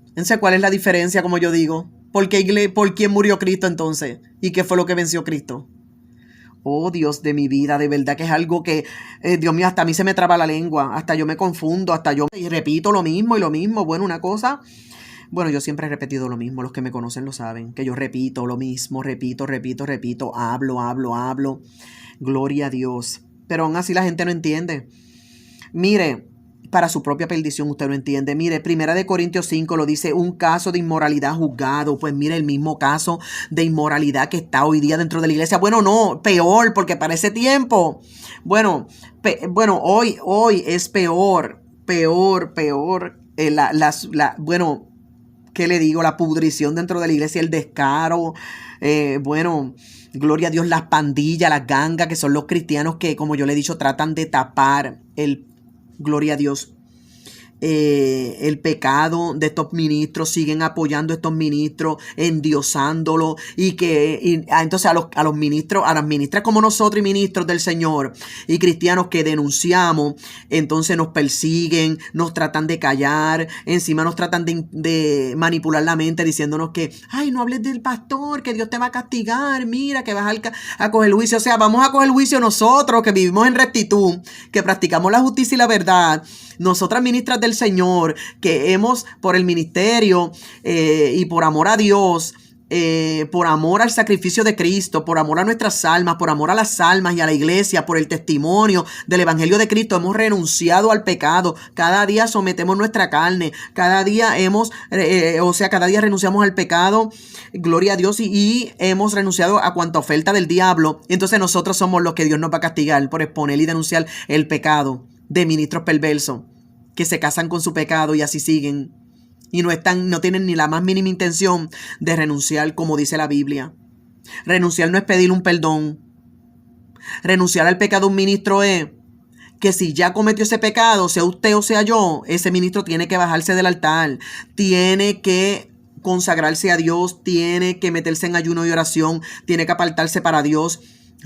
Entonces, ¿cuál es la diferencia, como yo digo? ¿Por quién murió Cristo entonces? ¿Y qué fue lo que venció Cristo? Oh, Dios de mi vida, de verdad que es algo que, Dios mío, hasta a mí se me traba la lengua, hasta yo me confundo, y repito lo mismo y lo mismo. Bueno, una cosa... Bueno, yo siempre he repetido lo mismo, los que me conocen lo saben, que yo repito lo mismo, repito, hablo, gloria a Dios. Pero aún así la gente no entiende. Mire, para su propia perdición usted no entiende. Mire, 1 Corintios 5 lo dice, un caso de inmoralidad juzgado. Pues mire, el mismo caso de inmoralidad que está hoy día dentro de la iglesia. Bueno, no, peor, porque para ese tiempo, bueno, hoy es peor. Bueno, ¿qué le digo? La pudrición dentro de la iglesia, el descaro, gloria a Dios, las pandillas, las gangas, que son los cristianos que, como yo le he dicho, tratan de tapar gloria a Dios, el pecado de estos ministros, siguen apoyando a estos ministros, endiosándolo, entonces a los ministros, a las ministras como nosotros y ministros del Señor y cristianos que denunciamos, entonces nos persiguen, nos tratan de callar, encima nos tratan de manipular la mente diciéndonos que, ay, no hables del pastor, que Dios te va a castigar, mira que vas a coger juicio. O sea, vamos a coger juicio nosotros que vivimos en rectitud, que practicamos la justicia y la verdad. Nosotras ministras del Señor, que hemos por el ministerio y por amor a Dios, por amor al sacrificio de Cristo, por amor a nuestras almas, por amor a las almas y a la iglesia, por el testimonio del evangelio de Cristo, hemos renunciado al pecado. Cada día sometemos nuestra carne, cada día cada día renunciamos al pecado, gloria a Dios, y hemos renunciado a cuanta oferta del diablo. Entonces nosotros somos los que Dios nos va a castigar por exponer y denunciar el pecado de ministros perversos que se casan con su pecado y así siguen. Y no tienen ni la más mínima intención de renunciar, como dice la Biblia. Renunciar no es pedir un perdón. Renunciar al pecado de un ministro es que si ya cometió ese pecado, sea usted o sea yo, ese ministro tiene que bajarse del altar, tiene que consagrarse a Dios, tiene que meterse en ayuno y oración, tiene que apartarse para Dios.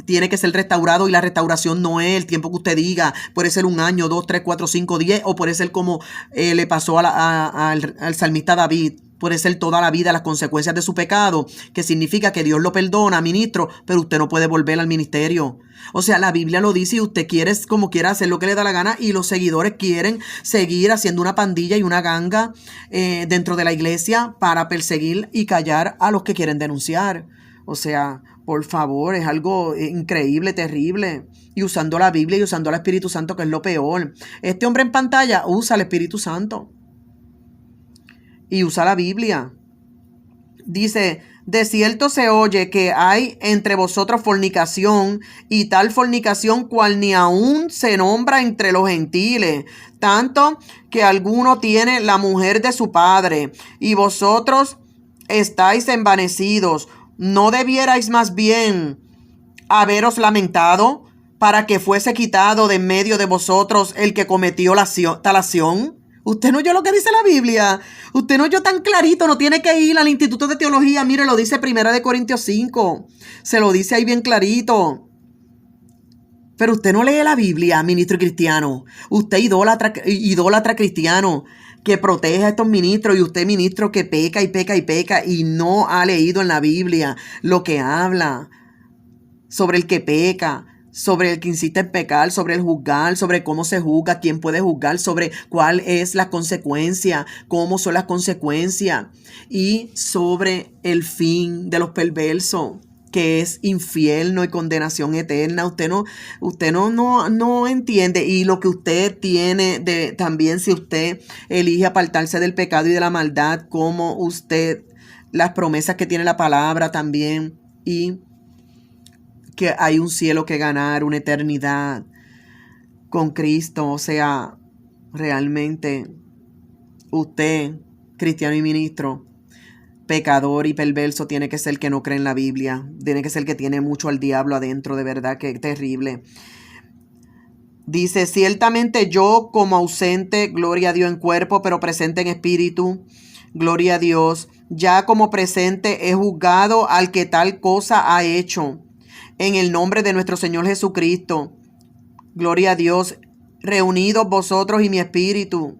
Tiene que ser restaurado, y la restauración no es el tiempo que usted diga. Puede ser 1 año, 2, 3, 4, 5, 10, o puede ser como le pasó al salmista David. Puede ser toda la vida las consecuencias de su pecado, que significa que Dios lo perdona, ministro, pero usted no puede volver al ministerio. O sea, la Biblia lo dice y usted quiere, como quiera, hacer lo que le da la gana, y los seguidores quieren seguir haciendo una pandilla y una ganga dentro de la iglesia para perseguir y callar a los que quieren denunciar. O sea, por favor, es algo increíble, terrible. Y usando la Biblia y usando al Espíritu Santo, que es lo peor. Este hombre en pantalla usa al Espíritu Santo. Y usa la Biblia. Dice, de cierto se oye que hay entre vosotros fornicación, y tal fornicación cual ni aún se nombra entre los gentiles, tanto que alguno tiene la mujer de su padre, y vosotros estáis envanecidos. ¿No debierais más bien haberos lamentado para que fuese quitado de en medio de vosotros el que cometió tal acción? Usted no oyó lo que dice la Biblia. Usted no oyó tan clarito. No tiene que ir al Instituto de Teología. Mire, lo dice 1 Corintios 5. Se lo dice ahí bien clarito. Pero usted no lee la Biblia, ministro cristiano. Usted idólatra cristiano que protege a estos ministros, y usted, ministro, que peca y peca y peca y no ha leído en la Biblia lo que habla sobre el que peca, sobre el que insiste en pecar, sobre el juzgar, sobre cómo se juzga, quién puede juzgar, sobre cuál es la consecuencia, cómo son las consecuencias, y sobre el fin de los perversos, que es infierno y condenación eterna. Usted no entiende. Y lo que usted tiene también, si usted elige apartarse del pecado y de la maldad, como usted, las promesas que tiene la palabra también, y que hay un cielo que ganar, una eternidad con Cristo. O sea, realmente usted, cristiano y ministro, pecador y perverso, tiene que ser el que no cree en la Biblia. Tiene que ser el que tiene mucho al diablo adentro. De verdad que terrible. Dice, ciertamente yo como ausente, gloria a Dios, en cuerpo, pero presente en espíritu, gloria a Dios, ya como presente he juzgado al que tal cosa ha hecho, en el nombre de nuestro Señor Jesucristo. Gloria a Dios, reunidos vosotros y mi espíritu,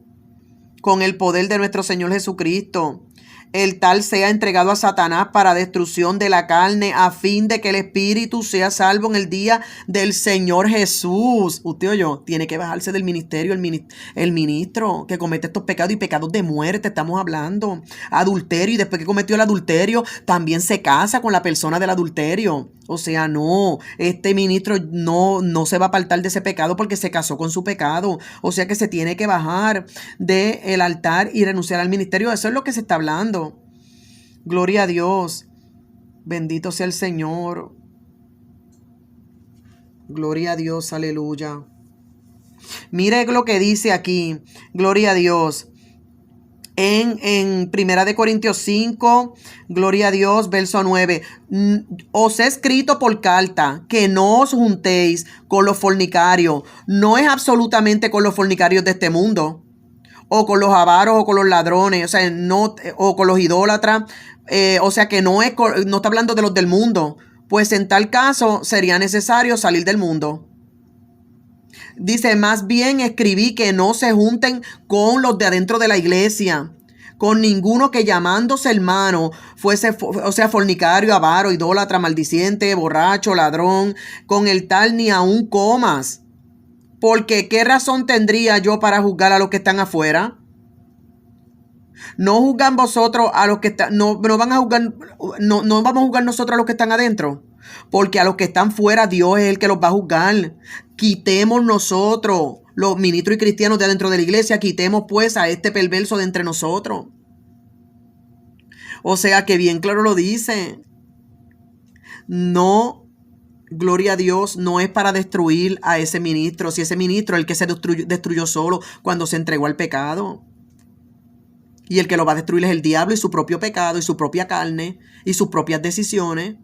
con el poder de nuestro Señor Jesucristo, el tal sea entregado a Satanás para destrucción de la carne, a fin de que el espíritu sea salvo en el día del Señor Jesús. Usted oyó, tiene que bajarse del ministerio el ministro que comete estos pecados, y pecados de muerte estamos hablando. Adulterio, y después que cometió el adulterio, también se casa con la persona del adulterio. O sea, no, este ministro no se va a apartar de ese pecado porque se casó con su pecado. O sea que se tiene que bajar del altar y renunciar al ministerio. Eso es lo que se está hablando. Gloria a Dios. Bendito sea el Señor. Gloria a Dios, aleluya. Mire lo que dice aquí. Gloria a Dios. En 1 Corintios 5, gloria a Dios, verso 9. Os he escrito por carta que no os juntéis con los fornicarios. No es absolutamente con los fornicarios de este mundo, o con los avaros, o con los ladrones, o sea, no, o con los idólatras. O sea que no está hablando de los del mundo. Pues en tal caso sería necesario salir del mundo. Dice, más bien escribí que no se junten con los de adentro de la iglesia, con ninguno que llamándose hermano fuese, o sea, fornicario, avaro, idólatra, maldiciente, borracho, ladrón, con el tal ni aún comas. Porque ¿qué razón tendría yo para juzgar a los que están afuera? No juzgan vosotros a los que están, no van a juzgar, no vamos a juzgar nosotros a los que están adentro. Porque a los que están fuera, Dios es el que los va a juzgar. Quitemos nosotros, los ministros y cristianos de adentro de la iglesia, quitemos pues a este perverso de entre nosotros. O sea que bien claro lo dice. No, gloria a Dios, no es para destruir a ese ministro. Si ese ministro es el que se destruyó solo cuando se entregó al pecado. Y el que lo va a destruir es el diablo y su propio pecado y su propia carne y sus propias decisiones.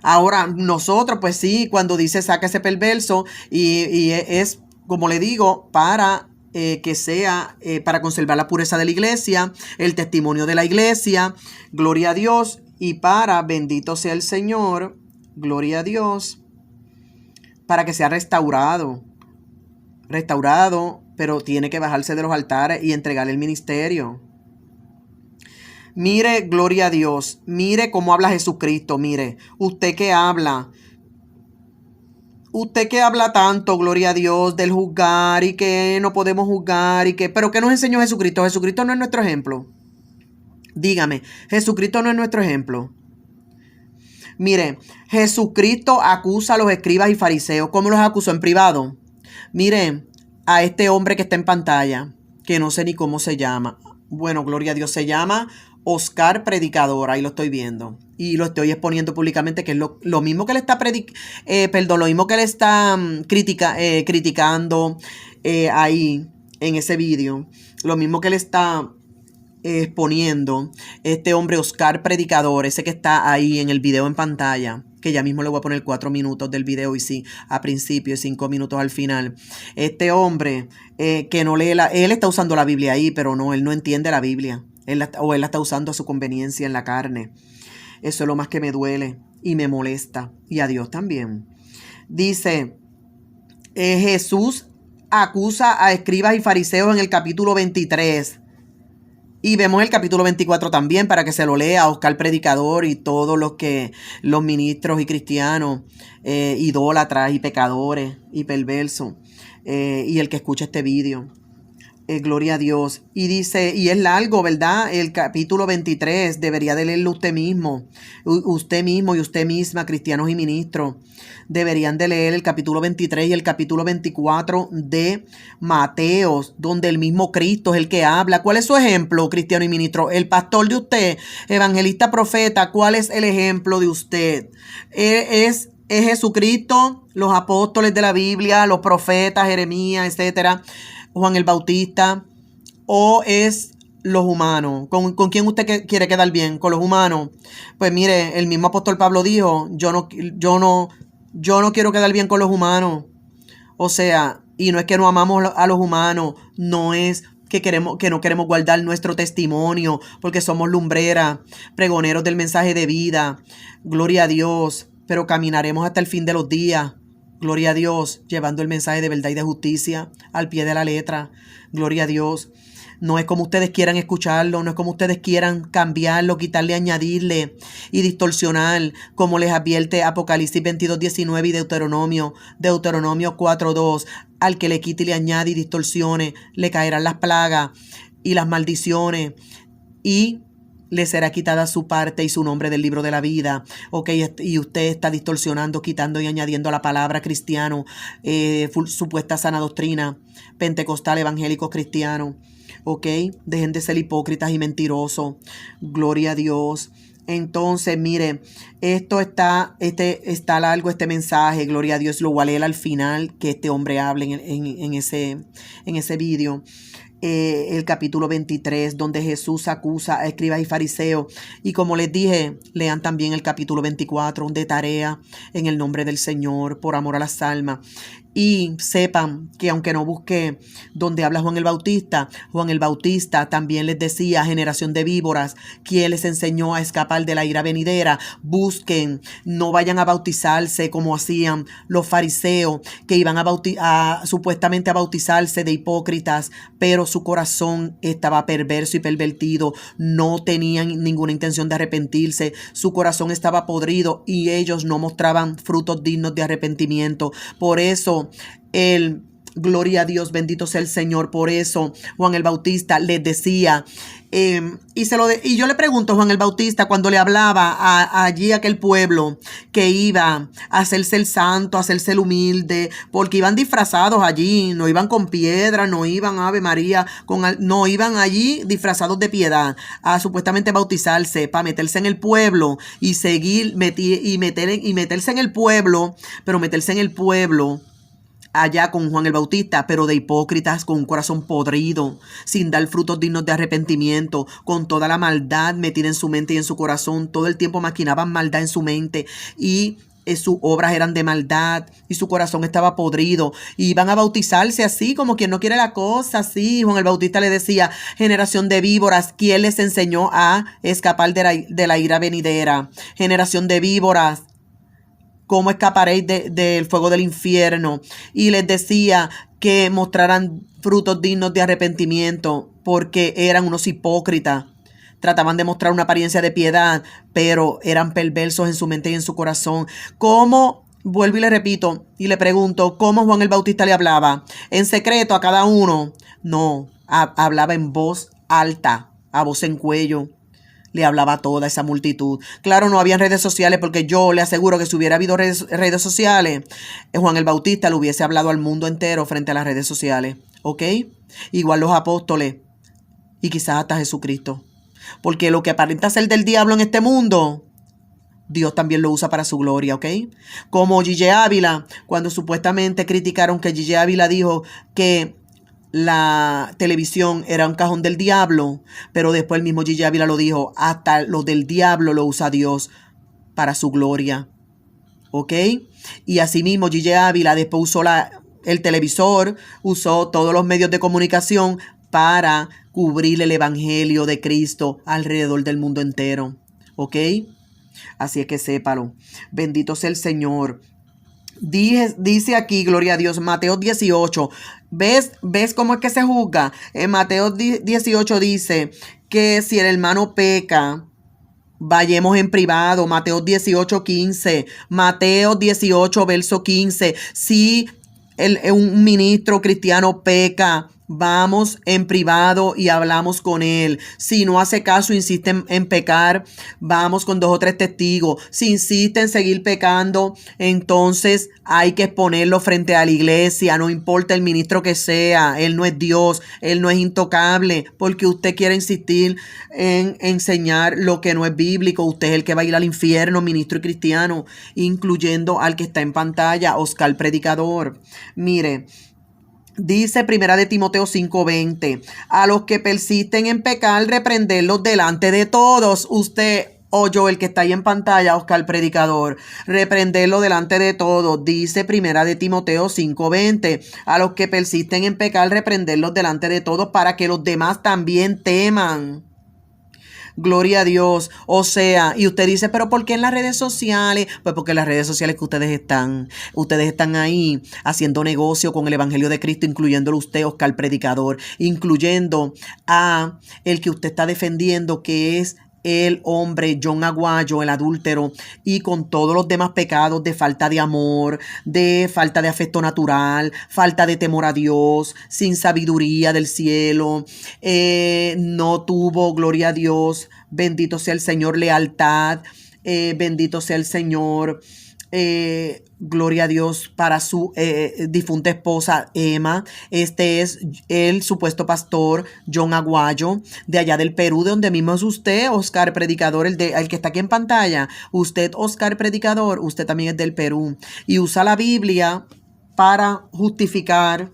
Ahora, nosotros, pues sí, cuando dice saca ese perverso, y es, como le digo, para que sea para conservar la pureza de la iglesia, el testimonio de la iglesia, gloria a Dios, y para, bendito sea el Señor, gloria a Dios, para que sea restaurado, pero tiene que bajarse de los altares y entregarle el ministerio. Mire, gloria a Dios, mire cómo habla Jesucristo, mire, usted que habla tanto, gloria a Dios, del juzgar y que no podemos juzgar y que, pero ¿qué nos enseñó Jesucristo? Jesucristo no es nuestro ejemplo. Dígame, Jesucristo no es nuestro ejemplo. Mire, Jesucristo acusa a los escribas y fariseos. ¿Cómo los acusó? En privado. Mire, a este hombre que está en pantalla, que no sé ni cómo se llama. Bueno, gloria a Dios, se llama Oscar Predicador, ahí lo estoy viendo. Y lo estoy exponiendo públicamente, que es lo mismo que le está lo mismo que le está criticando ahí en ese vídeo. Lo mismo que le está exponiendo este hombre Oscar Predicador, ese que está ahí en el video en pantalla, que ya mismo le voy a poner 4 minutos del video y sí, a principio y 5 minutos al final. Este hombre que no lee él está usando la Biblia ahí, pero no, él no entiende la Biblia. Él la está usando a su conveniencia en la carne. Eso es lo más que me duele y me molesta. Y a Dios también. Dice, Jesús acusa a escribas y fariseos en el capítulo 23. Y vemos el capítulo 24 también para que se lo lea Oscar Predicador y todos los ministros y cristianos, idólatras y pecadores y perversos, y el que escucha este vídeo. Gloria a Dios. Y dice, y es largo, ¿verdad? El capítulo 23, debería de leerlo usted mismo. Usted mismo y usted misma, cristianos y ministros, deberían de leer el capítulo 23 y el capítulo 24 de Mateo, donde el mismo Cristo es el que habla. ¿Cuál es su ejemplo, cristiano y ministro? El pastor de usted, evangelista, profeta, ¿cuál es el ejemplo de usted? Es Jesucristo, los apóstoles de la Biblia, los profetas, Jeremías, etcétera, Juan el Bautista, o es los humanos. ¿Con quién usted quiere quedar bien? ¿Con los humanos? Pues mire, el mismo apóstol Pablo dijo, yo no quiero quedar bien con los humanos. O sea, y no es que no amamos a los humanos, no es que no queremos guardar nuestro testimonio, porque somos lumbreras, pregoneros del mensaje de vida. Gloria a Dios, pero caminaremos hasta el fin de los días. Gloria a Dios, llevando el mensaje de verdad y de justicia al pie de la letra. Gloria a Dios. No es como ustedes quieran escucharlo, no es como ustedes quieran cambiarlo, quitarle, añadirle y distorsionar, como les advierte Apocalipsis 22:19 y Deuteronomio 4:2. Al que le quite y le añade y distorsione, le caerán las plagas y las maldiciones y le será quitada su parte y su nombre del libro de la vida. Ok, y usted está distorsionando, quitando y añadiendo a la palabra cristiano, supuesta sana doctrina, pentecostal, evangélico, cristiano. Ok, dejen de ser hipócritas y mentirosos. Gloria a Dios. Entonces, mire, está largo este mensaje, gloria a Dios, lo voy a leer al final, que este hombre hable en ese vídeo. El capítulo 23, donde Jesús acusa a escribas y fariseos. Y como les dije, lean también el capítulo 24 de tarea en el nombre del Señor, por amor a las almas. Y sepan que aunque no busqué donde habla Juan el Bautista también les decía, generación de víboras, quien les enseñó a escapar de la ira venidera. Busquen, no vayan a bautizarse como hacían los fariseos, que iban supuestamente a bautizarse de hipócritas, pero su corazón estaba perverso y pervertido, no tenían ninguna intención de arrepentirse, su corazón estaba podrido y ellos no mostraban frutos dignos de arrepentimiento. Por eso el Gloria a Dios, bendito sea el Señor. Por eso Juan el Bautista les decía, y yo le pregunto a Juan el Bautista cuando le hablaba allí a aquel pueblo que iba a hacerse el santo, a hacerse el humilde, porque iban disfrazados allí, no iban con piedra, no iban Ave María, no iban allí disfrazados de piedad a supuestamente bautizarse para meterse en el pueblo y seguir meterse en el pueblo, pero meterse en el pueblo allá con Juan el Bautista, pero de hipócritas, con un corazón podrido, sin dar frutos dignos de arrepentimiento, con toda la maldad metida en su mente y en su corazón. Todo el tiempo maquinaban maldad en su mente y sus obras eran de maldad y su corazón estaba podrido. Y iban a bautizarse así, como quien no quiere la cosa, así. Juan el Bautista le decía, generación de víboras, ¿quién les enseñó a escapar de la ira venidera? Generación de víboras, ¿cómo escaparéis del fuego del infierno? Y les decía que mostraran frutos dignos de arrepentimiento, porque eran unos hipócritas. Trataban de mostrar una apariencia de piedad, pero eran perversos en su mente y en su corazón. ¿Cómo? Vuelvo y le repito y le pregunto, ¿cómo Juan el Bautista le hablaba? ¿En secreto a cada uno? No, hablaba en voz alta, a voz en cuello. Le hablaba a toda esa multitud. Claro, no habían redes sociales, porque yo le aseguro que si hubiera habido redes sociales, Juan el Bautista le hubiese hablado al mundo entero frente a las redes sociales. ¿Ok? Igual los apóstoles y quizás hasta Jesucristo. Porque lo que aparenta ser del diablo en este mundo, Dios también lo usa para su gloria, ¿ok? Como Gigi Ávila, cuando supuestamente criticaron que Gigi Ávila dijo que la televisión era un cajón del diablo, pero después el mismo Gigi Ávila lo dijo, hasta lo del diablo lo usa Dios para su gloria, ¿ok? Y asimismo Gigi Ávila después usó el televisor, usó todos los medios de comunicación para cubrir el evangelio de Cristo alrededor del mundo entero, ¿ok? Así es que sépalo. Bendito sea el Señor. Dice aquí, gloria a Dios, Mateo 18. ¿Ves cómo es que se juzga? En Mateo 18 dice que si el hermano peca, vayamos en privado. Mateo 18:15. Mateo 18, verso 15. Si un ministro cristiano peca, vamos en privado y hablamos con él. Si no hace caso, insiste en pecar, vamos con 2 o 3 testigos. Si insiste en seguir pecando, entonces hay que exponerlo frente a la iglesia. No importa el ministro que sea, él no es Dios, él no es intocable, porque usted quiere insistir en enseñar lo que no es bíblico. Usted es el que va a ir al infierno, ministro y cristiano, incluyendo al que está en pantalla, Oscar Predicador. Mire, dice Primera de Timoteo 5:20, a los que persisten en pecar, reprenderlos delante de todos. Usted o yo, el que está ahí en pantalla, Oscar Predicador, reprenderlo delante de todos. Dice Primera de Timoteo 5:20, a los que persisten en pecar, reprenderlos delante de todos, para que los demás también teman. Gloria a Dios. O sea, y usted dice, pero ¿por qué en las redes sociales? Pues porque en las redes sociales que ustedes están ahí haciendo negocio con el evangelio de Cristo, incluyéndolo usted, Oscar Predicador, incluyendo a el que usted está defendiendo, que es el hombre John Aguayo, el adúltero, y con todos los demás pecados de falta de amor, de falta de afecto natural, falta de temor a Dios, sin sabiduría del cielo, no tuvo, gloria a Dios, bendito sea el Señor, lealtad, bendito sea el Señor, gloria a Dios, para su difunta esposa Emma. Este es el supuesto pastor John Aguayo, de allá del Perú, de donde mismo es usted, Oscar Predicador, el que está aquí en pantalla. Usted, Oscar Predicador, usted también es del Perú y usa la Biblia para justificar.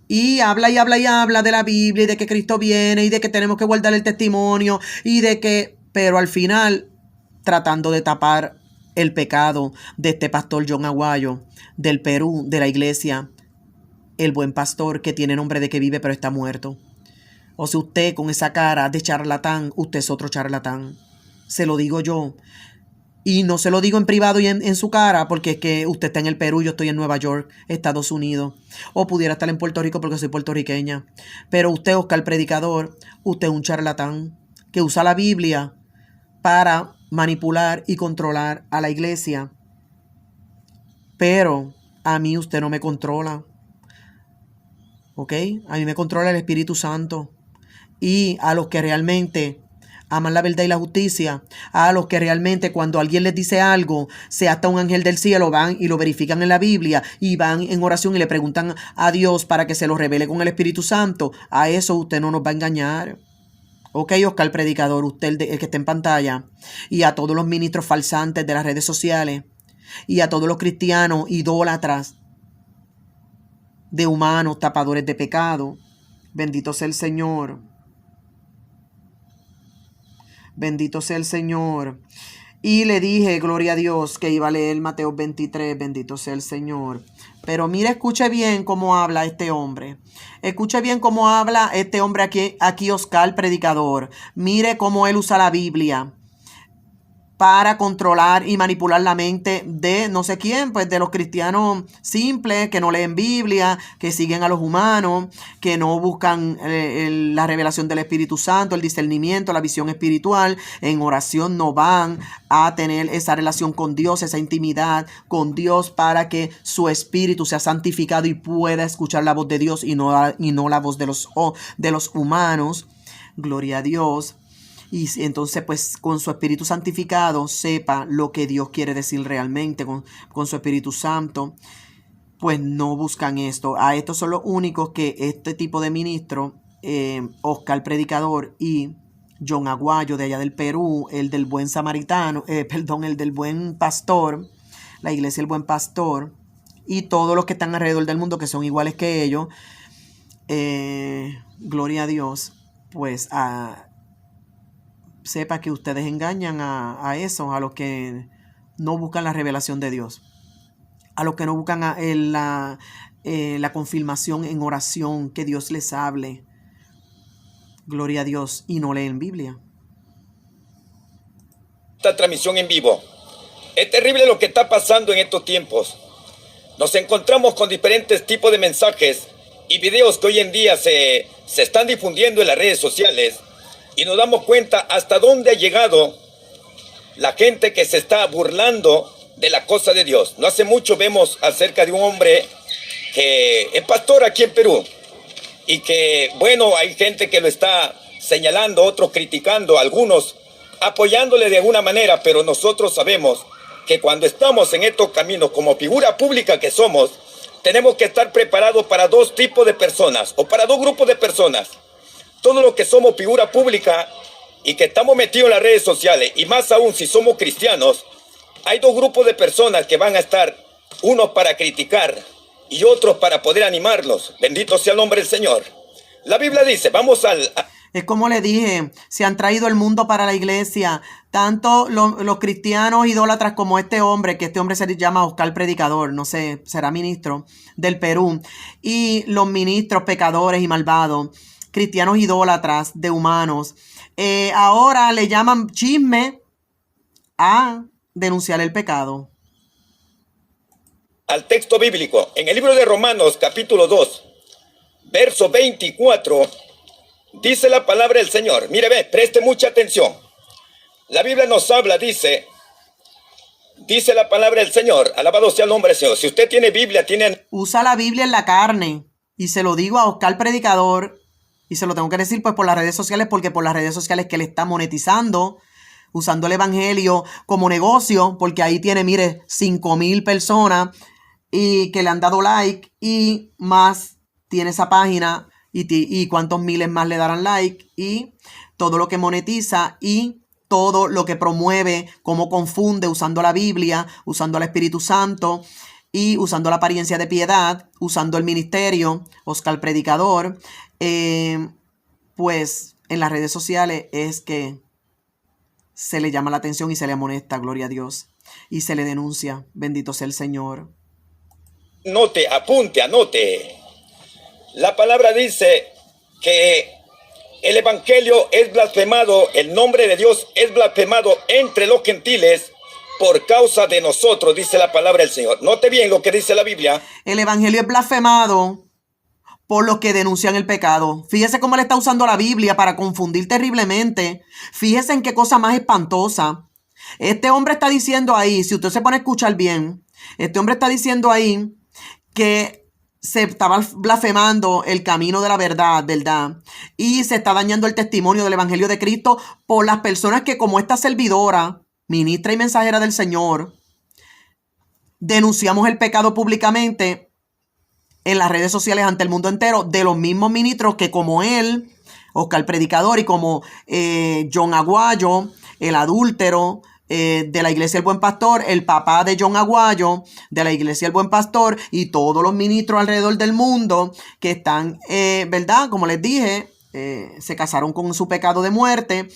Y habla y habla y habla de la Biblia y de que Cristo viene y de que tenemos que guardar el testimonio y de que, pero al final tratando de tapar el pecado de este pastor John Aguayo del Perú, de la iglesia, el buen pastor, que tiene nombre de que vive pero está muerto. O sea, usted con esa cara de charlatán, usted es otro charlatán. Se lo digo yo. Y no se lo digo en privado y en su cara, porque es que usted está en el Perú, yo estoy en Nueva York, Estados Unidos. O pudiera estar en Puerto Rico porque soy puertorriqueña. Pero usted, Oscar Predicador, usted es un charlatán que usa la Biblia para manipular y controlar a la iglesia. Pero a mí usted no me controla. ¿ok? A mí me controla el Espíritu Santo. Y a los que realmente aman la verdad y la justicia, a los que realmente cuando alguien les dice algo, sea hasta un ángel del cielo, van y lo verifican en la Biblia y van en oración y le preguntan a Dios para que se lo revele con el Espíritu Santo, a eso usted no nos va a engañar. Ok, Oscar Predicador, usted el que está en pantalla, y a todos los ministros falsantes de las redes sociales, y a todos los cristianos idólatras de humanos, tapadores de pecado. Bendito sea el Señor. Bendito sea el Señor. Y le dije, gloria a Dios, que iba a leer Mateo 23, bendito sea el Señor. Pero mire, escuche bien cómo habla este hombre. Escuche bien cómo habla este hombre aquí Oscar Predicador. Mire cómo él usa la Biblia para controlar y manipular la mente de no sé quién, pues de los cristianos simples que no leen Biblia, que siguen a los humanos, que no buscan la revelación del Espíritu Santo, el discernimiento, la visión espiritual. En oración no van a tener esa relación con Dios, esa intimidad con Dios para que su espíritu sea santificado y pueda escuchar la voz de Dios y no la voz de los humanos. Gloria a Dios. Y entonces pues con su espíritu santificado sepa lo que Dios quiere decir realmente con su Espíritu Santo. Pues no buscan esto. A estos son los únicos que este tipo de ministro, Oscar Predicador y John Aguayo de allá del Perú, el del Buen Samaritano, el del Buen Pastor, la Iglesia del Buen Pastor, y todos los que están alrededor del mundo que son iguales que ellos, gloria a Dios, pues sepa que ustedes engañan a esos, a los que no buscan la revelación de Dios, a los que no buscan la confirmación en oración, que Dios les hable, gloria a Dios, y no leen Biblia. Esta transmisión en vivo. Es terrible lo que está pasando en estos tiempos. Nos encontramos con diferentes tipos de mensajes y videos que hoy en día se están difundiendo en las redes sociales. Y nos damos cuenta hasta dónde ha llegado la gente que se está burlando de la cosa de Dios. No hace mucho vemos acerca de un hombre que es pastor aquí en Perú. Y que, bueno, hay gente que lo está señalando, otros criticando, algunos apoyándole de alguna manera. Pero nosotros sabemos que cuando estamos en estos caminos como figura pública que somos, tenemos que estar preparados para dos tipos de personas o para dos grupos de personas. Todos los que somos figura pública y que estamos metidos en las redes sociales, y más aún si somos cristianos, hay dos grupos de personas que van a estar, unos para criticar y otros para poder animarlos. Bendito sea el nombre del Señor. La Biblia dice, Es como le dije, se han traído el mundo para la iglesia, tanto los cristianos idólatras como este hombre, que este hombre se llama Oscar Predicador, no sé, será ministro del Perú, y los ministros pecadores y malvados, cristianos idólatras de humanos, ahora le llaman chisme a denunciar el pecado. Al texto bíblico, en el libro de Romanos, capítulo 2, verso 24, dice la palabra del Señor. Mire, preste mucha atención. La Biblia nos habla, dice la palabra del Señor. Alabado sea el nombre del Señor. Si usted tiene Biblia, usa la Biblia en la carne. Y se lo digo a Oscar Predicador. Y se lo tengo que decir pues por las redes sociales, porque por las redes sociales que le está monetizando, usando el evangelio como negocio, porque ahí tiene, mire, 5,000 personas y que le han dado like, y más tiene esa página, y cuántos miles más le darán like, y todo lo que monetiza y todo lo que promueve, cómo confunde usando la Biblia, usando al Espíritu Santo y usando la apariencia de piedad, usando el ministerio, Oscar Predicador, pues en las redes sociales es que se le llama la atención y se le amonesta, gloria a Dios, y se le denuncia, bendito sea el Señor. Anote. La palabra dice que el evangelio es blasfemado, el nombre de Dios es blasfemado entre los gentiles por causa de nosotros, dice la palabra del Señor. Note bien lo que dice la Biblia. El evangelio es blasfemado por los que denuncian el pecado. Fíjese cómo le está usando la Biblia para confundir terriblemente. Fíjese en qué cosa más espantosa. Este hombre está diciendo ahí, si usted se pone a escuchar bien, este hombre está diciendo ahí que se estaba blasfemando el camino de la verdad, ¿verdad? Y se está dañando el testimonio del Evangelio de Cristo por las personas que, como esta servidora, ministra y mensajera del Señor, denunciamos el pecado públicamente en las redes sociales ante el mundo entero de los mismos ministros que, como él, Oscar Predicador, y como John Aguayo, el adúltero de la Iglesia del Buen Pastor, el papá de John Aguayo de la Iglesia del Buen Pastor, y todos los ministros alrededor del mundo que están, ¿verdad? Como les dije, se casaron con su pecado de muerte.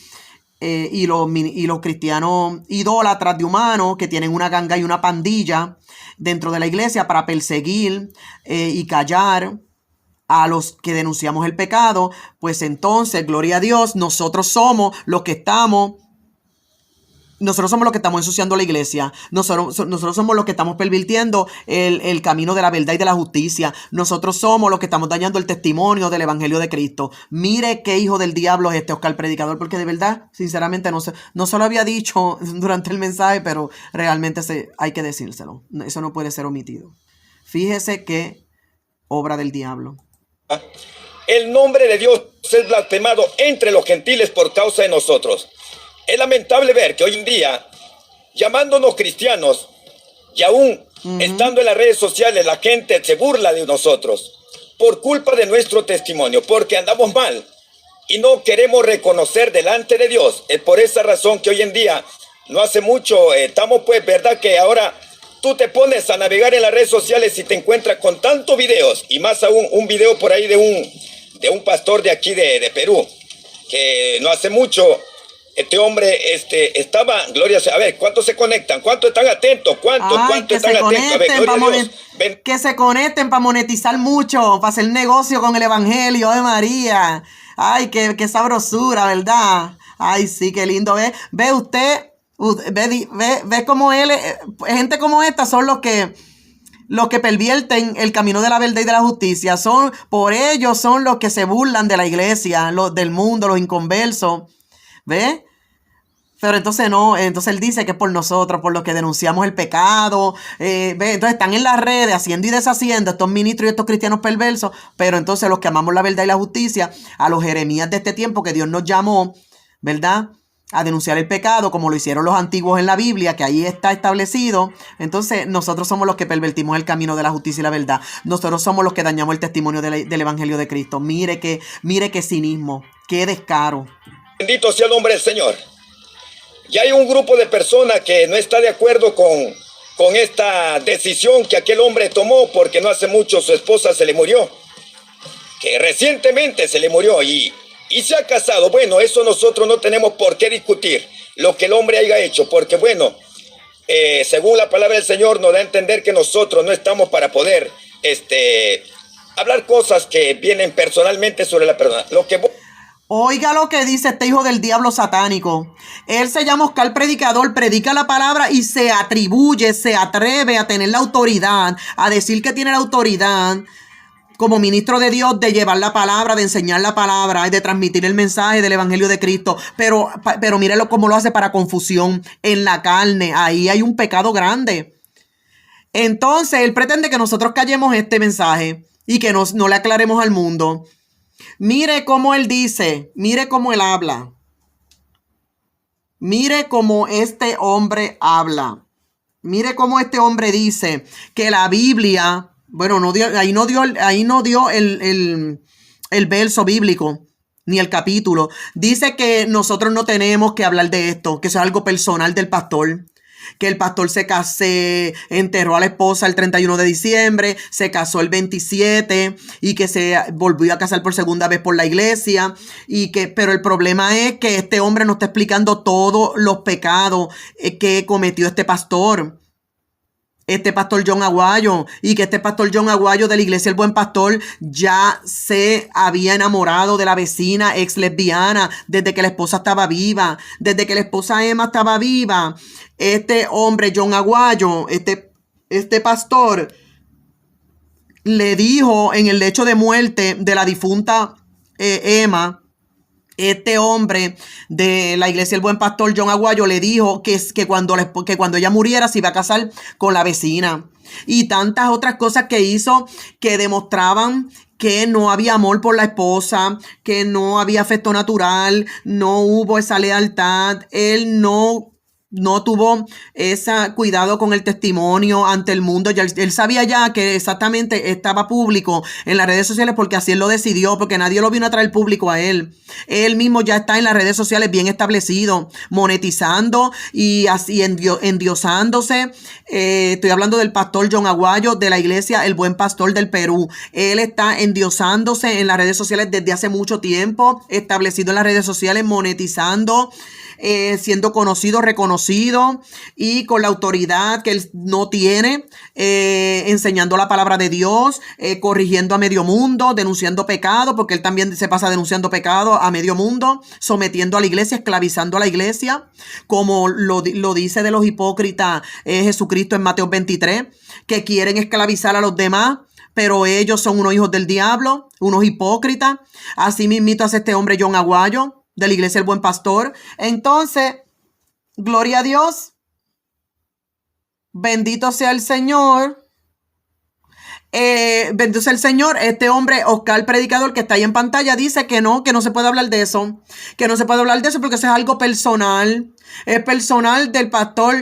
Y los cristianos idólatras de humanos que tienen una ganga y una pandilla dentro de la iglesia para perseguir y callar a los que denunciamos el pecado, pues entonces, gloria a Dios, nosotros somos los que estamos ensuciando la iglesia. Nosotros somos los que estamos pervirtiendo el camino de la verdad y de la justicia. Nosotros somos los que estamos dañando el testimonio del Evangelio de Cristo. Mire qué hijo del diablo es este Oscar Predicador, porque de verdad, sinceramente, no se lo había dicho durante el mensaje, pero realmente hay que decírselo. Eso no puede ser omitido. Fíjese qué obra del diablo. El nombre de Dios es blasfemado entre los gentiles por causa de nosotros. Es lamentable ver que hoy en día, llamándonos cristianos y aún estando en las redes sociales, la gente se burla de nosotros por culpa de nuestro testimonio, porque andamos mal y no queremos reconocer delante de Dios. Es por esa razón que hoy en día, no hace mucho, estamos pues, ¿verdad? Que ahora tú te pones a navegar en las redes sociales y te encuentras con tantos videos, y más aún un video por ahí de un pastor de aquí de Perú, que no hace mucho... Este hombre estaba, gloria a ver, ¿cuántos se conectan? ¿Cuántos están atentos? ¿Cuántos están atentos? A ver, gloria a Dios. Que se conecten para monetizar mucho, para hacer negocio con el Evangelio de María. Ay, qué sabrosura, ¿verdad? Ay, sí, qué lindo. Ve usted, ve cómo él, gente como esta son los que pervierten el camino de la verdad y de la justicia. Por ellos son los que se burlan de la iglesia, los del mundo, los inconversos. ¿Ve? Pero entonces no, entonces él dice que es por nosotros, por los que denunciamos el pecado. ¿Ve? Entonces están en las redes haciendo y deshaciendo estos ministros y estos cristianos perversos, pero entonces los que amamos la verdad y la justicia, a los Jeremías de este tiempo que Dios nos llamó, ¿verdad?, a denunciar el pecado, como lo hicieron los antiguos en la Biblia, que ahí está establecido. Entonces nosotros somos los que pervertimos el camino de la justicia y la verdad. Nosotros somos los que dañamos el testimonio del Evangelio de Cristo. Mire qué cinismo, qué descaro. Bendito sea el nombre del Señor. Y hay un grupo de personas que no está de acuerdo con esta decisión que aquel hombre tomó, porque no hace mucho su esposa se le murió. Que recientemente se le murió y se ha casado. Bueno, eso nosotros no tenemos por qué discutir lo que el hombre haya hecho, porque bueno, según la palabra del Señor nos da a entender que nosotros no estamos para poder hablar cosas que vienen personalmente sobre la persona. Oiga lo que dice este hijo del diablo satánico. Él se llama Oscar Predicador, predica la palabra y se atreve a tener la autoridad, a decir que tiene la autoridad como ministro de Dios de llevar la palabra, de enseñar la palabra y de transmitir el mensaje del Evangelio de Cristo. Pero mírelo cómo lo hace para confusión en la carne. Ahí hay un pecado grande. Entonces él pretende que nosotros callemos este mensaje y que no le aclaremos al mundo. Mire cómo él dice, mire cómo él habla. Mire cómo este hombre habla. Mire cómo este hombre dice que la Biblia, bueno, ahí no dio el verso bíblico ni el capítulo. Dice que nosotros no tenemos que hablar de esto, que eso es algo personal del pastor. Que el pastor se enterró a la esposa el 31 de diciembre, se casó el 27 y que se volvió a casar por segunda vez por la iglesia. Pero el problema es que este hombre nos está explicando todos los pecados que cometió este pastor John Aguayo, y que este pastor John Aguayo de la iglesia El Buen Pastor ya se había enamorado de la vecina ex lesbiana desde que la esposa estaba viva, desde que la esposa Emma estaba viva. Este hombre John Aguayo, este pastor, le dijo en el lecho de muerte de la difunta Emma, Este hombre de la iglesia El Buen Pastor, John Aguayo, le dijo que cuando ella muriera se iba a casar con la vecina. Y tantas otras cosas que hizo que demostraban que no había amor por la esposa, que no había afecto natural, no hubo esa lealtad. Él no tuvo ese cuidado con el testimonio ante el mundo. Ya él sabía ya que exactamente estaba público en las redes sociales porque así él lo decidió, porque nadie lo vino a traer público a él. Él mismo ya está en las redes sociales bien establecido, monetizando y así endiosándose. Estoy hablando del pastor John Aguayo de la iglesia El Buen Pastor del Perú. Él está endiosándose en las redes sociales desde hace mucho tiempo, establecido en las redes sociales, monetizando, siendo conocido, reconocido y con la autoridad que él no tiene, enseñando la palabra de Dios, corrigiendo a medio mundo, denunciando pecado, porque él también se pasa denunciando pecado a medio mundo, sometiendo a la iglesia, esclavizando a la iglesia, como lo dice de los hipócritas Jesucristo en Mateo 23, que quieren esclavizar a los demás, pero ellos son unos hijos del diablo, unos hipócritas. Así mismito hace este hombre John Aguayo de la iglesia El Buen Pastor. Entonces, gloria a Dios, bendito sea el Señor. Bendito sea el Señor. Este hombre, Oscar Predicador, que está ahí en pantalla, dice que no se puede hablar de eso, que no se puede hablar de eso porque eso es algo personal. Es personal del pastor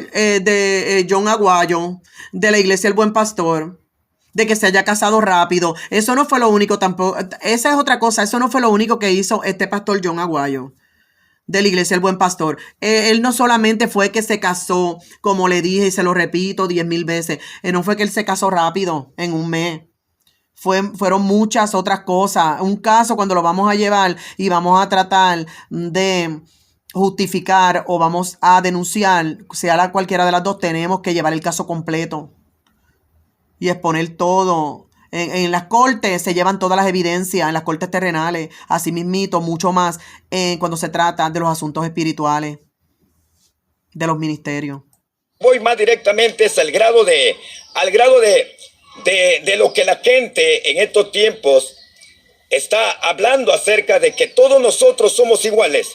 John Aguayo de la iglesia El Buen Pastor, de que se haya casado rápido. Eso no fue lo único tampoco. Esa es otra cosa. Eso no fue lo único que hizo este pastor John Aguayo de la iglesia El Buen Pastor. Él no solamente fue que se casó, como le dije y se lo repito 10,000 veces. No fue que él se casó rápido en un mes. Fueron muchas otras cosas. Un caso cuando lo vamos a llevar y vamos a tratar de justificar o vamos a denunciar, sea cualquiera de las dos, tenemos que llevar el caso completo y exponer todo. En las cortes se llevan todas las evidencias, en las cortes terrenales, así mismito, mucho más cuando se trata de los asuntos espirituales, de los ministerios. Voy más directamente es al grado de lo que la gente en estos tiempos está hablando acerca de que todos nosotros somos iguales.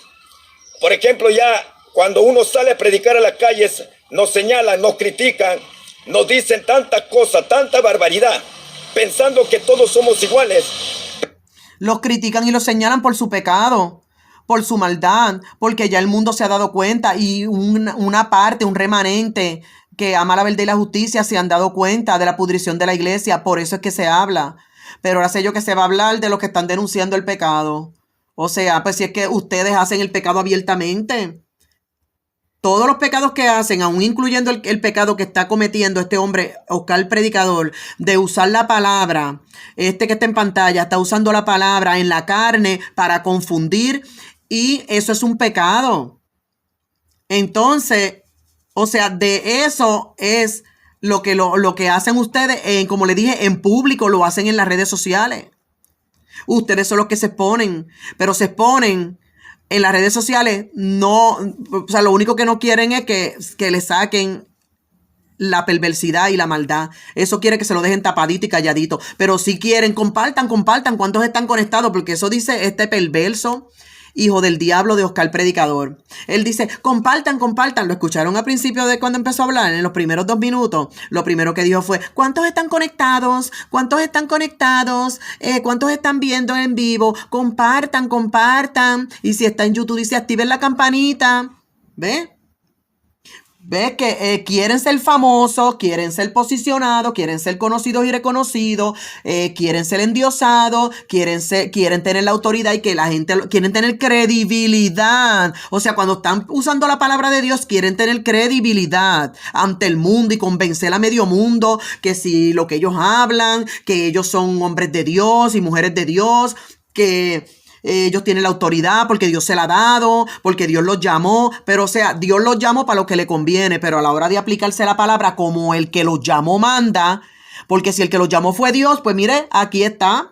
Por ejemplo, ya cuando uno sale a predicar a las calles, nos señalan, nos critican, nos dicen tantas cosas, tanta barbaridad, pensando que todos somos iguales. Los critican y los señalan por su pecado, por su maldad, porque ya el mundo se ha dado cuenta y una parte, un remanente que ama la verdad y la justicia se han dado cuenta de la pudrición de la iglesia. Por eso es que se habla. Pero ahora sé yo que se va a hablar de los que están denunciando el pecado. O sea, pues si es que ustedes hacen el pecado abiertamente. Todos los pecados que hacen, aún incluyendo el pecado que está cometiendo este hombre, Oscar Predicador, de usar la palabra, que está en pantalla, está usando la palabra en la carne para confundir, y eso es un pecado. Entonces, o sea, de eso es lo que hacen ustedes, como le dije, en público, lo hacen en las redes sociales. Ustedes son los que se exponen, pero se exponen en las redes sociales. No, o sea, lo único que no quieren es que le saquen la perversidad y la maldad. Eso quiere que se lo dejen tapadito y calladito. Pero si quieren, compartan cuántos están conectados, porque eso dice este perverso hijo del diablo de Oscar Predicador. Él dice, compartan. Lo escucharon al principio de cuando empezó a hablar, en los primeros 2 minutos. Lo primero que dijo fue, ¿cuántos están conectados? ¿Cuántos están viendo en vivo? Compartan. Y si está en YouTube, dice, activen la campanita. ¿Ves? ¿Ves que quieren ser famosos, quieren ser posicionados, quieren ser conocidos y reconocidos, quieren ser endiosados, quieren tener la autoridad y que la gente quieren tener credibilidad? O sea, cuando están usando la palabra de Dios, quieren tener credibilidad ante el mundo y convencer a medio mundo que si lo que ellos hablan, que ellos son hombres de Dios y mujeres de Dios, que ellos tienen la autoridad porque Dios se la ha dado, porque Dios los llamó. Pero o sea, Dios los llamó para lo que le conviene, pero a la hora de aplicarse la palabra como el que los llamó manda, porque si el que los llamó fue Dios, pues mire, aquí está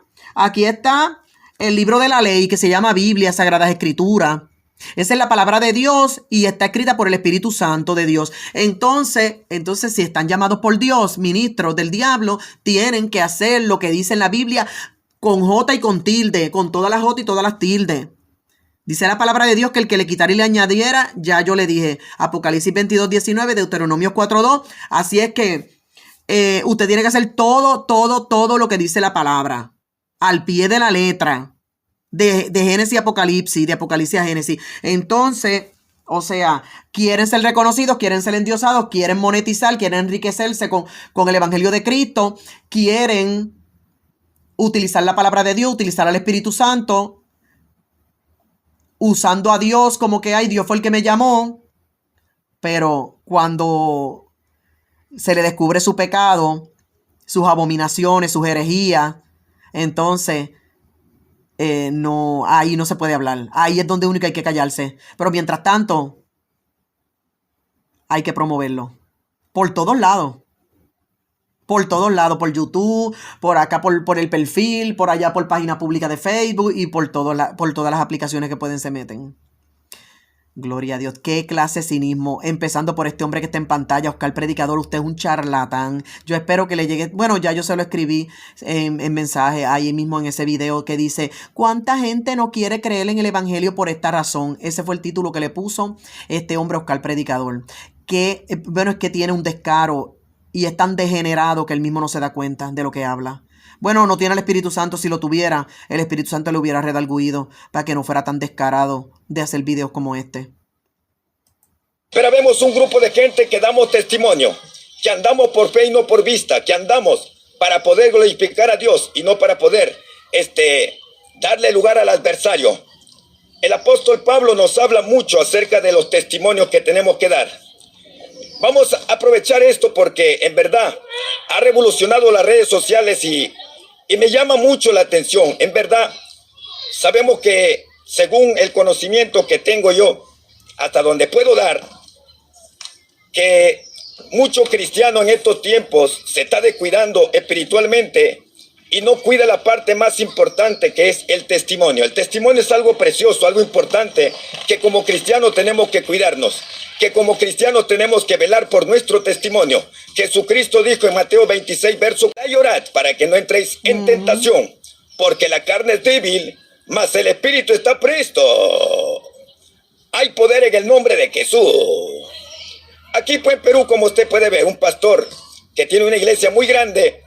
el libro de la ley que se llama Biblia, Sagradas Escrituras. Esa es la palabra de Dios y está escrita por el Espíritu Santo de Dios. Entonces, si están llamados por Dios, ministros del diablo, tienen que hacer lo que dice en la Biblia, con J y con tilde, con todas las J y todas las tildes. Dice la palabra de Dios que el que le quitara y le añadiera, ya yo le dije. Apocalipsis 22:19, Deuteronomio 4:2. Así es que usted tiene que hacer todo lo que dice la palabra. Al pie de la letra. De Génesis a Apocalipsis, de Apocalipsis a Génesis. Entonces, o sea, quieren ser reconocidos, quieren ser endiosados, quieren monetizar, quieren enriquecerse con el Evangelio de Cristo, quieren utilizar la palabra de Dios, utilizar al Espíritu Santo, usando a Dios como que, ay, Dios fue el que me llamó. Pero cuando se le descubre su pecado, sus abominaciones, sus herejías, entonces no, ahí no se puede hablar. Ahí es donde único hay que callarse. Pero mientras tanto, hay que promoverlo. Por todos lados. Por todos lados. Por YouTube, por acá por el perfil, por allá por página pública de Facebook y por todas las aplicaciones que pueden se meten. Gloria a Dios. Qué clase de cinismo. Empezando por este hombre que está en pantalla, Oscar Predicador. Usted es un charlatán. Yo espero que le llegue. Bueno, ya yo se lo escribí en mensaje ahí mismo en ese video que dice: ¿cuánta gente no quiere creer en el evangelio por esta razón? Ese fue el título que le puso este hombre, Oscar Predicador. Que, bueno, es que tiene un descaro y es tan degenerado que él mismo no se da cuenta de lo que habla. Bueno, no tiene el Espíritu Santo. Si lo tuviera, el Espíritu Santo le hubiera redarguido para que no fuera tan descarado de hacer videos como este. Pero vemos un grupo de gente que damos testimonio, que andamos por fe y no por vista, que andamos para poder glorificar a Dios y no para poder darle lugar al adversario. El apóstol Pablo nos habla mucho acerca de los testimonios que tenemos que dar. Vamos a aprovechar esto porque en verdad ha revolucionado las redes sociales y me llama mucho la atención. En verdad, sabemos que según el conocimiento que tengo yo, hasta donde puedo dar, que muchos cristianos en estos tiempos se está descuidando espiritualmente y no cuida la parte más importante, que es el testimonio. El testimonio es algo precioso, algo importante, que como cristianos tenemos que cuidarnos, que como cristianos tenemos que velar por nuestro testimonio. Jesucristo dijo en Mateo 26, verso: llorad para que no entréis en tentación, porque la carne es débil, mas el espíritu está presto. Hay poder en el nombre de Jesús. Aquí pues en Perú, como usted puede ver, un pastor que tiene una iglesia muy grande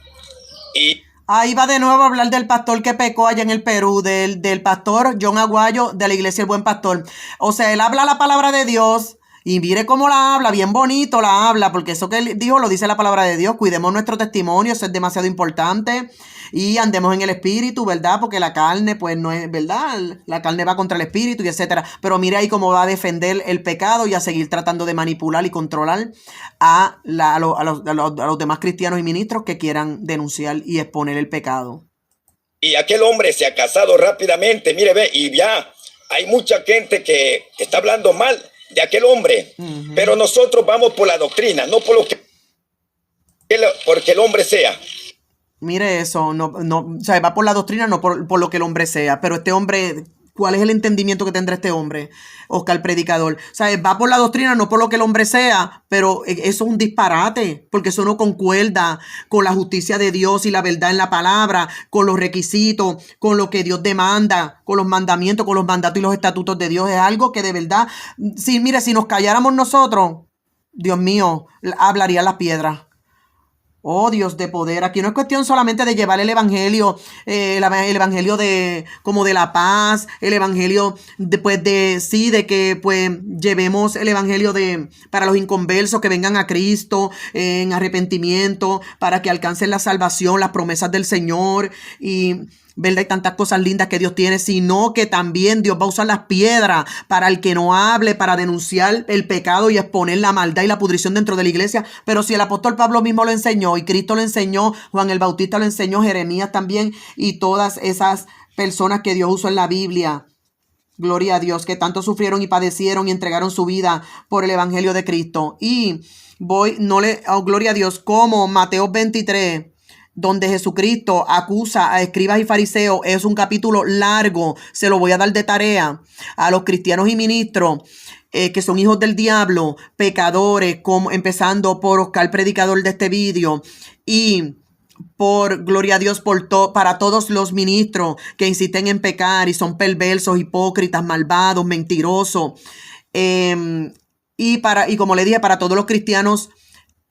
y... Ahí va de nuevo a hablar del pastor que pecó allá en el Perú, del pastor John Aguayo de la iglesia El Buen Pastor. O sea, él habla la palabra de Dios y mire cómo la habla, bien bonito la habla, porque eso que él dijo lo dice la palabra de Dios. Cuidemos nuestro testimonio, eso es demasiado importante. Y andemos en el espíritu, ¿verdad? Porque la carne, pues no es, ¿verdad? La carne va contra el espíritu y etcétera. Pero mire ahí cómo va a defender el pecado y a seguir tratando de manipular y controlar a los demás cristianos y ministros que quieran denunciar y exponer el pecado. Y aquel hombre se ha casado rápidamente, mire, ve, y ya hay mucha gente que está hablando mal de aquel hombre. Pero nosotros vamos por la doctrina, no por lo que porque el hombre sea. Mire eso, o sea, va por la doctrina, no por lo que el hombre sea. Pero este hombre, ¿cuál es el entendimiento que tendrá este hombre, Oscar Predicador? O sea, va por la doctrina, no por lo que el hombre sea, pero eso es un disparate, porque eso no concuerda con la justicia de Dios y la verdad en la palabra, con los requisitos, con lo que Dios demanda, con los mandamientos, con los mandatos y los estatutos de Dios. Es algo que de verdad, sí, mire, si nos calláramos nosotros, Dios mío, hablarían las piedras. Oh, Dios de poder. Aquí no es cuestión solamente de llevar el evangelio, el evangelio de como de la paz, el evangelio de que pues llevemos el evangelio para los inconversos que vengan a Cristo en arrepentimiento, para que alcancen la salvación, las promesas del Señor y ¿verdad? Hay tantas cosas lindas que Dios tiene, sino que también Dios va a usar las piedras para el que no hable, para denunciar el pecado y exponer la maldad y la pudrición dentro de la iglesia. Pero si el apóstol Pablo mismo lo enseñó y Cristo lo enseñó, Juan el Bautista lo enseñó, Jeremías también y todas esas personas que Dios usó en la Biblia, gloria a Dios, que tanto sufrieron y padecieron y entregaron su vida por el evangelio de Cristo. Y gloria a Dios, como Mateo 23, donde Jesucristo acusa a escribas y fariseos, es un capítulo largo, se lo voy a dar de tarea a los cristianos y ministros que son hijos del diablo, pecadores, como empezando por Oscar Predicador de este vídeo, y gloria a Dios, para todos los ministros que insisten en pecar y son perversos, hipócritas, malvados, mentirosos. Y como le dije, para todos los cristianos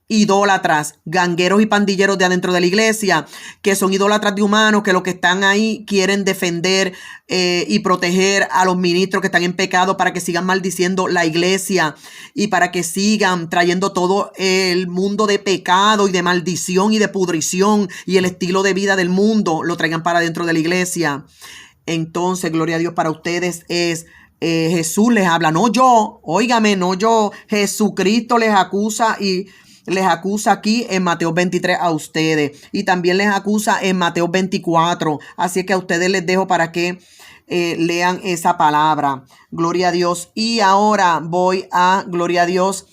idólatras, gangueros y pandilleros de adentro de la iglesia, que son idólatras de humanos, que los que están ahí quieren defender y proteger a los ministros que están en pecado para que sigan maldiciendo la iglesia y para que sigan trayendo todo el mundo de pecado y de maldición y de pudrición y el estilo de vida del mundo, lo traigan para dentro de la iglesia. Entonces, gloria a Dios, para ustedes es Jesús les habla, no yo, óigame, no yo, Jesucristo les acusa y les acusa aquí en Mateo 23 a ustedes y también les acusa en Mateo 24. Así que a ustedes les dejo para que lean esa palabra. Gloria a Dios. Y ahora voy a, gloria a Dios,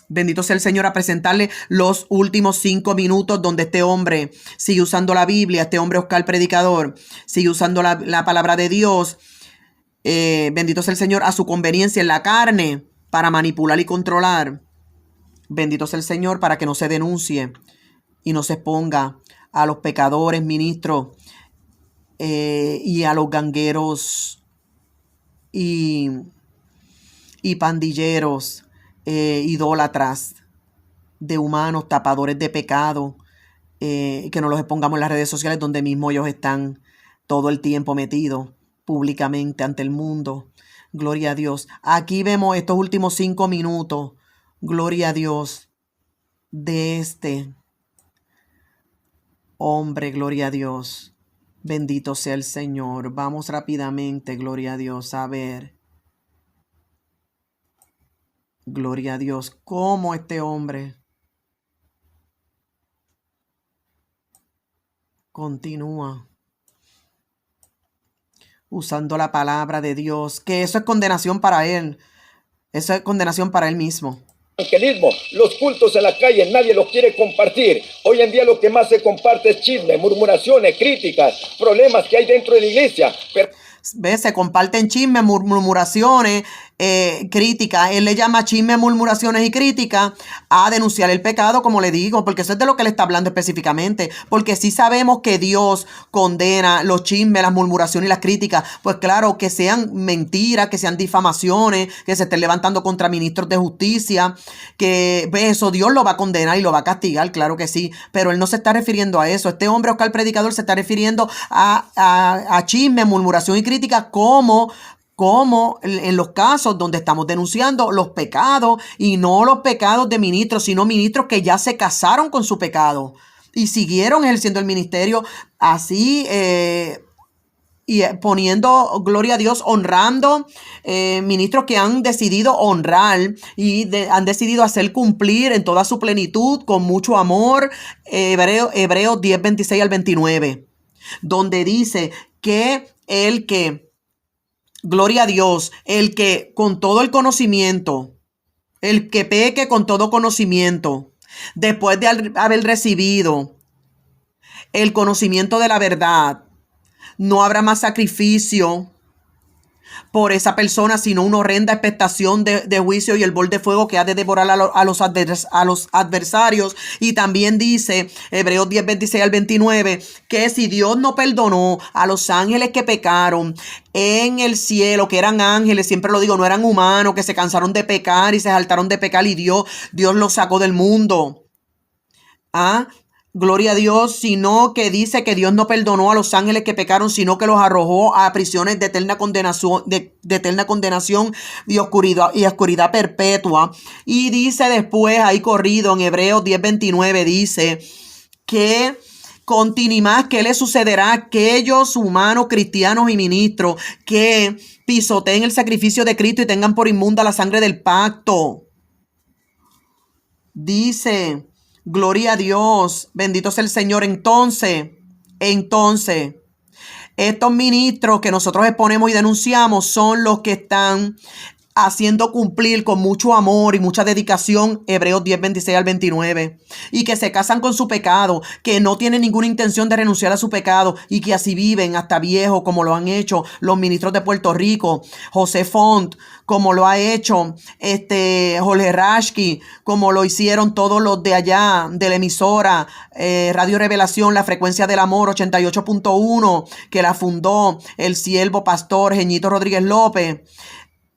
bendito sea el Señor, a presentarle los últimos 5 minutos donde este hombre sigue usando la Biblia, este hombre Oscar Predicador, sigue usando la palabra de Dios. Bendito sea el Señor, a su conveniencia en la carne, para manipular y controlar. Bendito sea el Señor, para que no se denuncie y no se exponga a los pecadores, ministros y a los gangueros y pandilleros, idólatras de humanos, tapadores de pecado, que no los expongamos en las redes sociales donde mismo ellos están todo el tiempo metidos públicamente ante el mundo. Gloria a Dios. Aquí vemos estos últimos 5 minutos. Gloria a Dios. De este hombre, gloria a Dios. Bendito sea el Señor. Vamos rápidamente, gloria a Dios, a ver. Gloria a Dios. Cómo este hombre continúa usando la palabra de Dios, que eso es condenación para él. Eso es condenación para él mismo. Evangelismo, los cultos en la calle, nadie los quiere compartir. Hoy en día lo que más se comparte es chisme, murmuraciones, críticas, problemas que hay dentro de la iglesia. ¿Ves? Se comparten chismes, murmuraciones, críticas. Él le llama chismes, murmuraciones y críticas a denunciar el pecado, como le digo, porque eso es de lo que le está hablando específicamente. Porque sí sabemos que Dios condena los chismes, las murmuraciones y las críticas. Pues claro, que sean mentiras, que sean difamaciones, que se estén levantando contra ministros de justicia, que eso Dios lo va a condenar y lo va a castigar, claro que sí. Pero él no se está refiriendo a eso. Este hombre, Oscar Predicador, se está refiriendo a chismes, murmuración y crítica como en los casos donde estamos denunciando los pecados, y no los pecados de ministros, sino ministros que ya se casaron con su pecado y siguieron ejerciendo el ministerio así, y poniendo, gloria a Dios, honrando ministros que han decidido honrar y han decidido hacer cumplir en toda su plenitud con mucho amor. Hebreos 10, 26 al 29, donde dice que gloria a Dios, el que con todo el conocimiento, el que peque con todo conocimiento, después de haber recibido el conocimiento de la verdad, no habrá más sacrificio por esa persona, sino una horrenda expectación de juicio y el bol de fuego que ha de devorar a los adversarios. Y también dice Hebreos 10, 26 al 29, que si Dios no perdonó a los ángeles que pecaron en el cielo, que eran ángeles, siempre lo digo, no eran humanos, que se cansaron de pecar y se saltaron de pecar, y Dios los sacó del mundo. Gloria a Dios, sino que dice que Dios no perdonó a los ángeles que pecaron, sino que los arrojó a prisiones de eterna condenación, de eterna condenación y oscuridad perpetua. Y dice después, ahí corrido en Hebreos 10:29, dice que más que le sucederá a aquellos humanos, cristianos y ministros que pisoteen el sacrificio de Cristo y tengan por inmunda la sangre del pacto. Dice, gloria a Dios, bendito sea el Señor. Entonces, estos ministros que nosotros exponemos y denunciamos son los que están haciendo cumplir con mucho amor y mucha dedicación Hebreos 10, 26 al 29, y que se casan con su pecado, que no tienen ninguna intención de renunciar a su pecado y que así viven hasta viejo, como lo han hecho los ministros de Puerto Rico, José Font, como lo ha hecho Jorge Rashki, como lo hicieron todos los de allá de la emisora Radio Revelación, la frecuencia del amor 88.1, que la fundó el siervo pastor Jeñito Rodríguez López.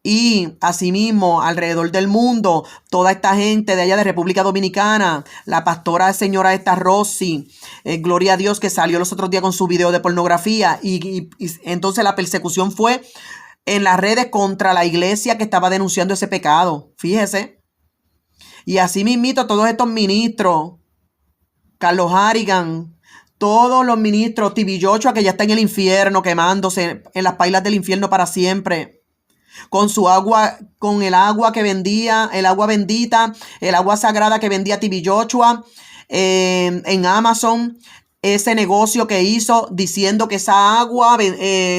Y asimismo, alrededor del mundo, toda esta gente de allá de República Dominicana, la pastora señora esta Rosy, gloria a Dios, que salió los otros días con su video de pornografía. Y entonces la persecución fue en las redes contra la iglesia que estaba denunciando ese pecado. Fíjese. Y así mismito todos estos ministros, Carlos Harrigan, todos los ministros, Tibi Joshua, que ya está en el infierno, quemándose en las pailas del infierno para siempre. Con su agua, con el agua que vendía, el agua bendita, el agua sagrada que vendía Tibi Joshua en Amazon. Ese negocio que hizo diciendo que esa agua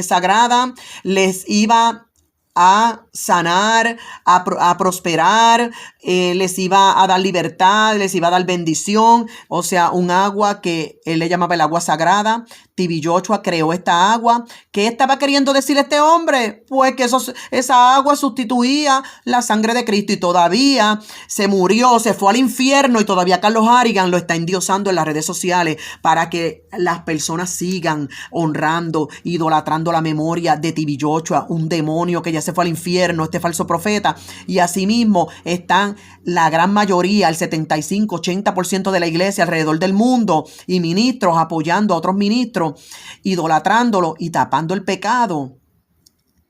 sagrada les iba a sanar, a prosperar, les iba a dar libertad, les iba a dar bendición. O sea, un agua que él le llamaba el agua sagrada. Tibi Joshua creó esta agua. ¿Qué estaba queriendo decir este hombre? Pues que esa agua sustituía la sangre de Cristo, y todavía se murió, se fue al infierno, y todavía Carlos Harrigan lo está endiosando en las redes sociales para que las personas sigan honrando, idolatrando la memoria de Tibi Joshua, un demonio que ya se fue al infierno, este falso profeta. Y asimismo están la gran mayoría, el 75-80% de la iglesia alrededor del mundo, y ministros apoyando a otros ministros, idolatrándolo y tapando el pecado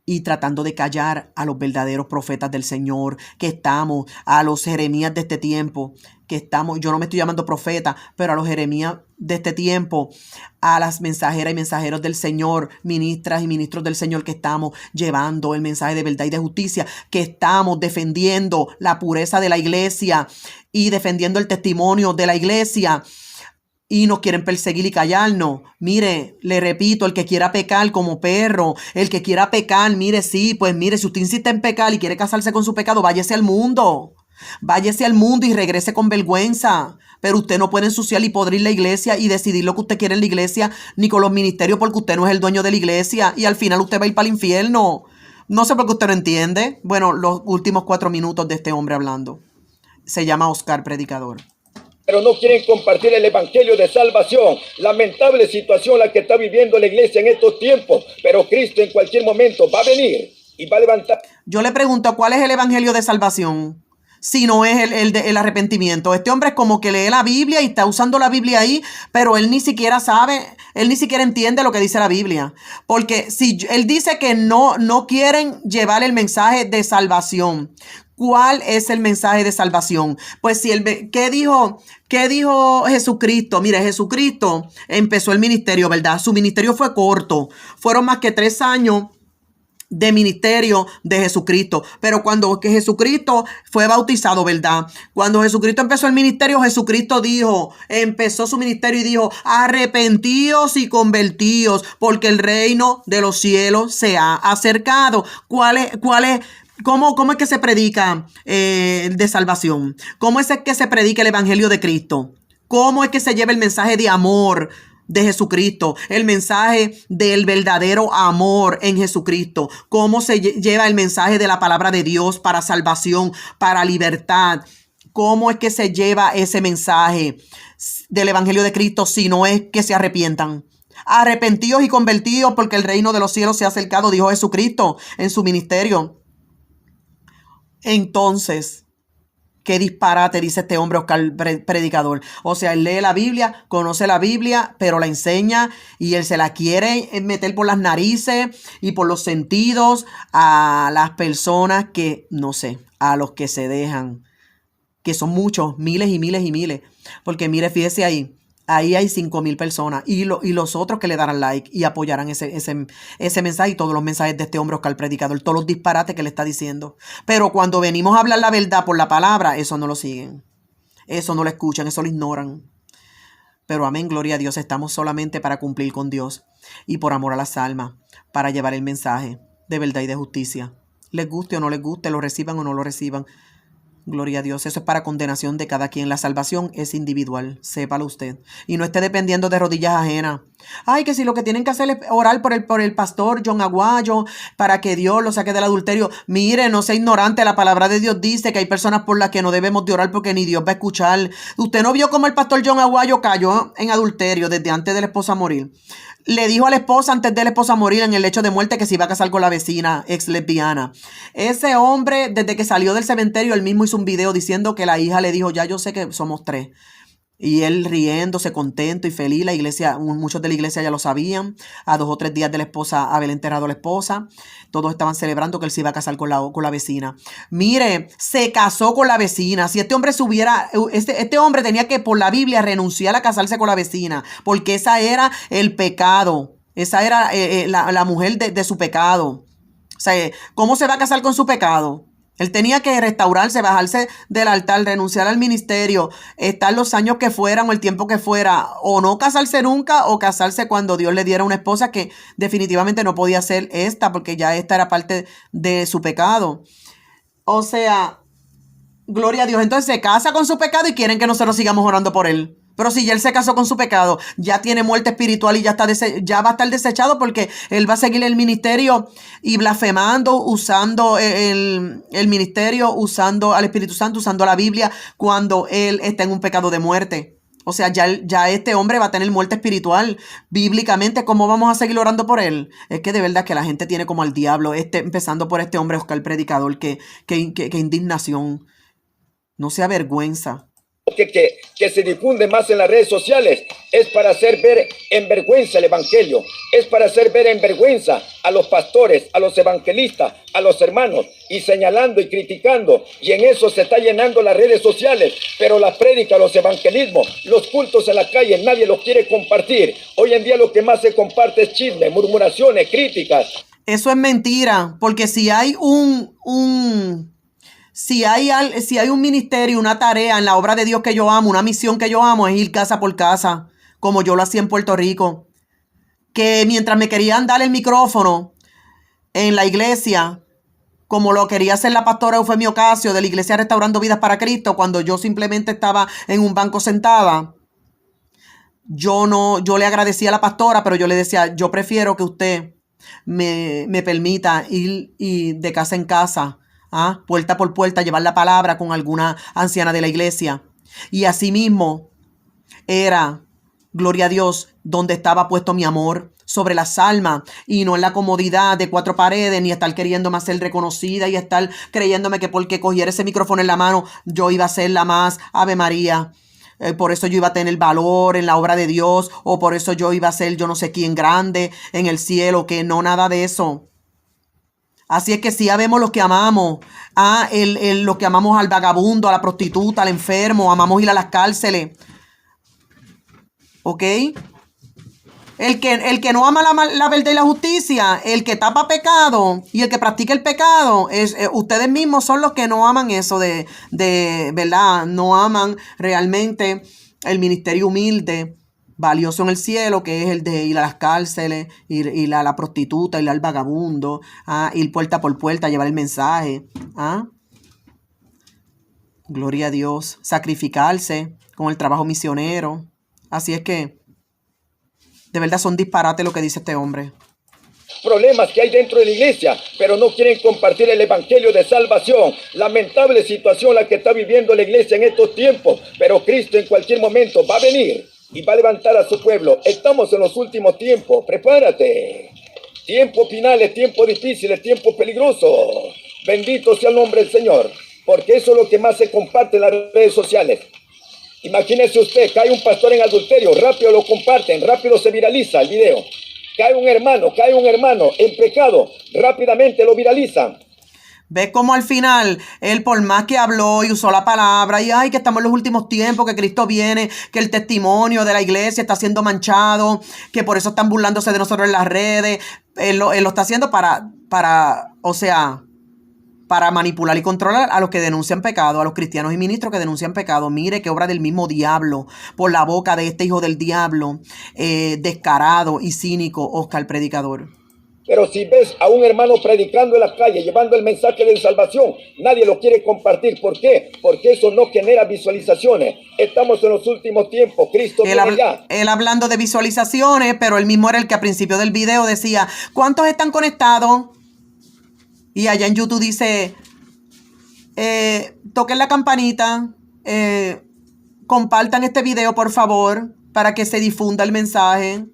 y tratando de callar a los verdaderos profetas del Señor, que estamos, a los Jeremías de este tiempo, que estamos, yo no me estoy llamando profeta, pero a los Jeremías de este tiempo, a las mensajeras y mensajeros del Señor, ministras y ministros del Señor, que estamos llevando el mensaje de verdad y de justicia, que estamos defendiendo la pureza de la iglesia y defendiendo el testimonio de la iglesia. Y nos quieren perseguir y callarnos. Mire, le repito, el que quiera pecar como perro, el que quiera pecar, mire, sí, pues mire, si usted insiste en pecar y quiere casarse con su pecado, váyase al mundo. Váyase al mundo y regrese con vergüenza. Pero usted no puede ensuciar y podrir la iglesia y decidir lo que usted quiere en la iglesia, ni con los ministerios, porque usted no es el dueño de la iglesia. Y al final usted va a ir para el infierno. No sé por qué usted no entiende. Bueno, los últimos 4 minutos de este hombre hablando. Se llama Oscar Predicador. Pero no quieren compartir el evangelio de salvación. Lamentable situación la que está viviendo la iglesia en estos tiempos. Pero Cristo en cualquier momento va a venir y va a levantar. Yo le pregunto, ¿cuál es el evangelio de salvación? Si no es el arrepentimiento. Este hombre es como que lee la Biblia y está usando la Biblia ahí, pero él ni siquiera sabe, él ni siquiera entiende lo que dice la Biblia. Porque si él dice que no quieren llevar el mensaje de salvación, ¿cuál es el mensaje de salvación? Pues si ¿qué dijo Jesucristo? Mire, Jesucristo empezó el ministerio, ¿verdad? Su ministerio fue corto. Fueron más que 3 años de ministerio de Jesucristo. Pero cuando que Jesucristo fue bautizado, ¿verdad? Cuando Jesucristo empezó el ministerio, Jesucristo empezó su ministerio y dijo: arrepentíos y convertíos, porque el reino de los cielos se ha acercado. ¿Cómo es que se predica de salvación? ¿Cómo es que se predica el evangelio de Cristo? ¿Cómo es que se lleva el mensaje de amor de Jesucristo? El mensaje del verdadero amor en Jesucristo. ¿Cómo se lleva el mensaje de la palabra de Dios para salvación, para libertad? ¿Cómo es que se lleva ese mensaje del evangelio de Cristo si no es que se arrepientan? Arrepentidos y convertidos, porque el reino de los cielos se ha acercado, dijo Jesucristo en su ministerio. Entonces, qué disparate dice este hombre Oscar Predicador. O sea, él lee la Biblia, conoce la Biblia, pero la enseña y él se la quiere meter por las narices y por los sentidos a las personas que, no sé, a los que se dejan, que son muchos, miles y miles y miles. Porque mire, fíjese ahí hay 5,000 personas y los otros que le darán like y apoyarán ese mensaje y todos los mensajes de este hombre Oscar Predicador, todos los disparates que le está diciendo. Pero cuando venimos a hablar la verdad por la palabra, eso no lo siguen, eso no lo escuchan, eso lo ignoran. Pero amén, gloria a Dios, estamos solamente para cumplir con Dios y por amor a las almas, para llevar el mensaje de verdad y de justicia. Les guste o no les guste, lo reciban o no lo reciban. Gloria a Dios, eso es para condenación de cada quien. La salvación es individual, sépalo usted. Y no esté dependiendo de rodillas ajenas. Ay, que si lo que tienen que hacer es orar por el pastor John Aguayo para que Dios lo saque del adulterio. Mire, no sea ignorante, la palabra de Dios dice que hay personas por las que no debemos de orar porque ni Dios va a escuchar. Usted no vio cómo el pastor John Aguayo cayó en adulterio desde antes de la esposa morir. Le dijo a la esposa antes de la esposa morir en el lecho de muerte que se iba a casar con la vecina ex lesbiana. Ese hombre, desde que salió del cementerio, él mismo hizo un video diciendo que la hija le dijo, ya yo sé que somos tres. Y él riéndose, contento y feliz. La iglesia, muchos de la iglesia ya lo sabían. A 2 o 3 días de la esposa, haber enterrado a la esposa. Todos estaban celebrando que él se iba a casar con la vecina. Mire, se casó con la vecina. Si este hombre se hubiera, este hombre tenía que por la Biblia renunciar a casarse con la vecina. Porque esa era el pecado. Esa era la mujer de su pecado. O sea, ¿cómo se va a casar con su pecado? Él tenía que restaurarse, bajarse del altar, renunciar al ministerio, estar los años que fueran o el tiempo que fuera, o no casarse nunca o casarse cuando Dios le diera una esposa que definitivamente no podía ser esta porque ya esta era parte de su pecado. O sea, gloria a Dios. Entonces se casa con su pecado y quieren que nosotros sigamos orando por él. Pero si ya él se casó con su pecado, ya tiene muerte espiritual y ya va a estar desechado porque él va a seguir el ministerio y blasfemando, usando el ministerio, usando al Espíritu Santo, usando la Biblia cuando él está en un pecado de muerte. O sea, ya este hombre va a tener muerte espiritual. Bíblicamente, ¿cómo vamos a seguir orando por él? Es que de verdad que la gente tiene como al diablo, empezando por este hombre, Oscar Predicador, que indignación. No se avergüenza. Que se difunde más en las redes sociales es para hacer ver en vergüenza el evangelio, es para hacer ver en vergüenza a los pastores, a los evangelistas, a los hermanos, y señalando y criticando, y en eso se está llenando las redes sociales. Pero las prédicas, los evangelismos, los cultos en la calle, nadie los quiere compartir. Hoy en día lo que más se comparte es chisme, murmuraciones, críticas. Eso es mentira, porque si hay si hay un ministerio, una tarea en la obra de Dios que yo amo, una misión que yo amo, es ir casa por casa, como yo lo hacía en Puerto Rico. Que mientras me querían dar el micrófono en la iglesia, como lo quería hacer la pastora Eufemia Ocasio de la iglesia Restaurando Vidas para Cristo, cuando yo simplemente estaba en un banco sentada, yo le agradecía a la pastora, pero yo le decía, yo prefiero que usted me permita ir y de casa en casa, puerta por puerta, llevar la palabra con alguna anciana de la iglesia. Y asimismo era, gloria a Dios, donde estaba puesto mi amor sobre las almas y no en la comodidad de 4 paredes, ni estar queriéndome hacer reconocida y estar creyéndome que porque cogiera ese micrófono en la mano yo iba a ser la más Ave María. Por eso yo iba a tener valor en la obra de Dios, o por eso yo iba a ser yo no sé quién grande en el cielo, que no, nada de eso. Así es que sí sabemos los que amamos, los que amamos al vagabundo, a la prostituta, al enfermo, amamos ir a las cárceles. ¿Ok? El que no ama la verdad y la justicia, el que tapa pecado y el que practica el pecado, ustedes mismos son los que no aman eso de verdad, no aman realmente el ministerio humilde, valioso en el cielo, que es el de ir a las cárceles, ir a la prostituta, ir al vagabundo, ir puerta por puerta, llevar el mensaje. Gloria a Dios, sacrificarse con el trabajo misionero. Así es que de verdad son disparates lo que dice este hombre. Problemas que hay dentro de la iglesia, pero no quieren compartir el evangelio de salvación. Lamentable situación la que está viviendo la iglesia en estos tiempos, pero Cristo en cualquier momento va a venir y va a levantar a su pueblo. Estamos en los últimos tiempos, prepárate. Tiempos finales, tiempos difíciles, tiempos peligrosos. Bendito sea el nombre del Señor, porque eso es lo que más se comparte en las redes sociales. Imagínese usted, cae un pastor en adulterio, rápido lo comparten, rápido se viraliza el video. Cae un hermano en pecado, rápidamente lo viralizan. ¿Ves cómo al final él, por más que habló y usó la palabra y ay, que estamos en los últimos tiempos, que Cristo viene, que el testimonio de la iglesia está siendo manchado, que por eso están burlándose de nosotros en las redes? Él lo está haciendo para manipular y controlar a los que denuncian pecado, a los cristianos y ministros que denuncian pecado. Mire qué obra del mismo diablo, por la boca de este hijo del diablo, descarado y cínico, Oscar Predicador. Pero si ves a un hermano predicando en la calle, llevando el mensaje de salvación, nadie lo quiere compartir. ¿Por qué? Porque eso no genera visualizaciones. Estamos en los últimos tiempos. Cristo viene ya. Él hablando de visualizaciones, pero él mismo era el que al principio del video decía, ¿cuántos están conectados? Y allá en YouTube dice, toquen la campanita, compartan este video, por favor, para que se difunda el mensaje.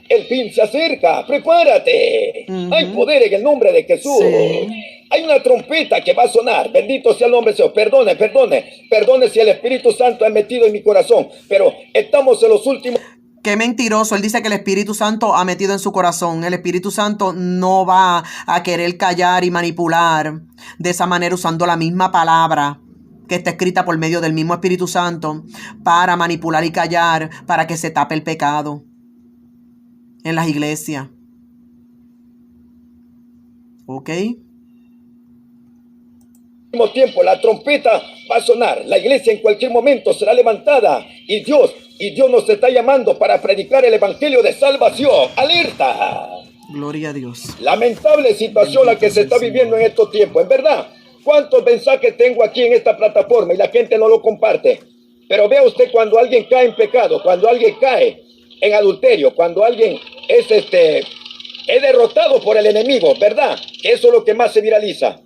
El fin se acerca, prepárate. Hay poder en el nombre de Jesús. Sí. Hay una trompeta que va a sonar. Bendito sea el nombre de Dios. Perdone si el Espíritu Santo ha metido en mi corazón. Pero estamos en los últimos... Qué mentiroso. Él dice que el Espíritu Santo ha metido en su corazón. El Espíritu Santo no va a querer callar y manipular de esa manera usando la misma palabra que está escrita por medio del mismo Espíritu Santo para manipular y callar, para que se tape el pecado en las iglesias. ¿Ok? Mismo tiempo la trompeta va a sonar, la iglesia en cualquier momento será levantada y Dios nos está llamando para predicar el evangelio de salvación. ¡Alerta! Gloria a Dios. Lamentable situación la que se está viviendo en estos tiempos, en verdad. ¿Cuántos mensajes tengo aquí en esta plataforma y la gente no lo comparte? Pero vea usted, cuando alguien cae en pecado, cuando alguien cae en adulterio, cuando alguien es derrotado por el enemigo, ¿verdad? Eso es lo que más se viraliza.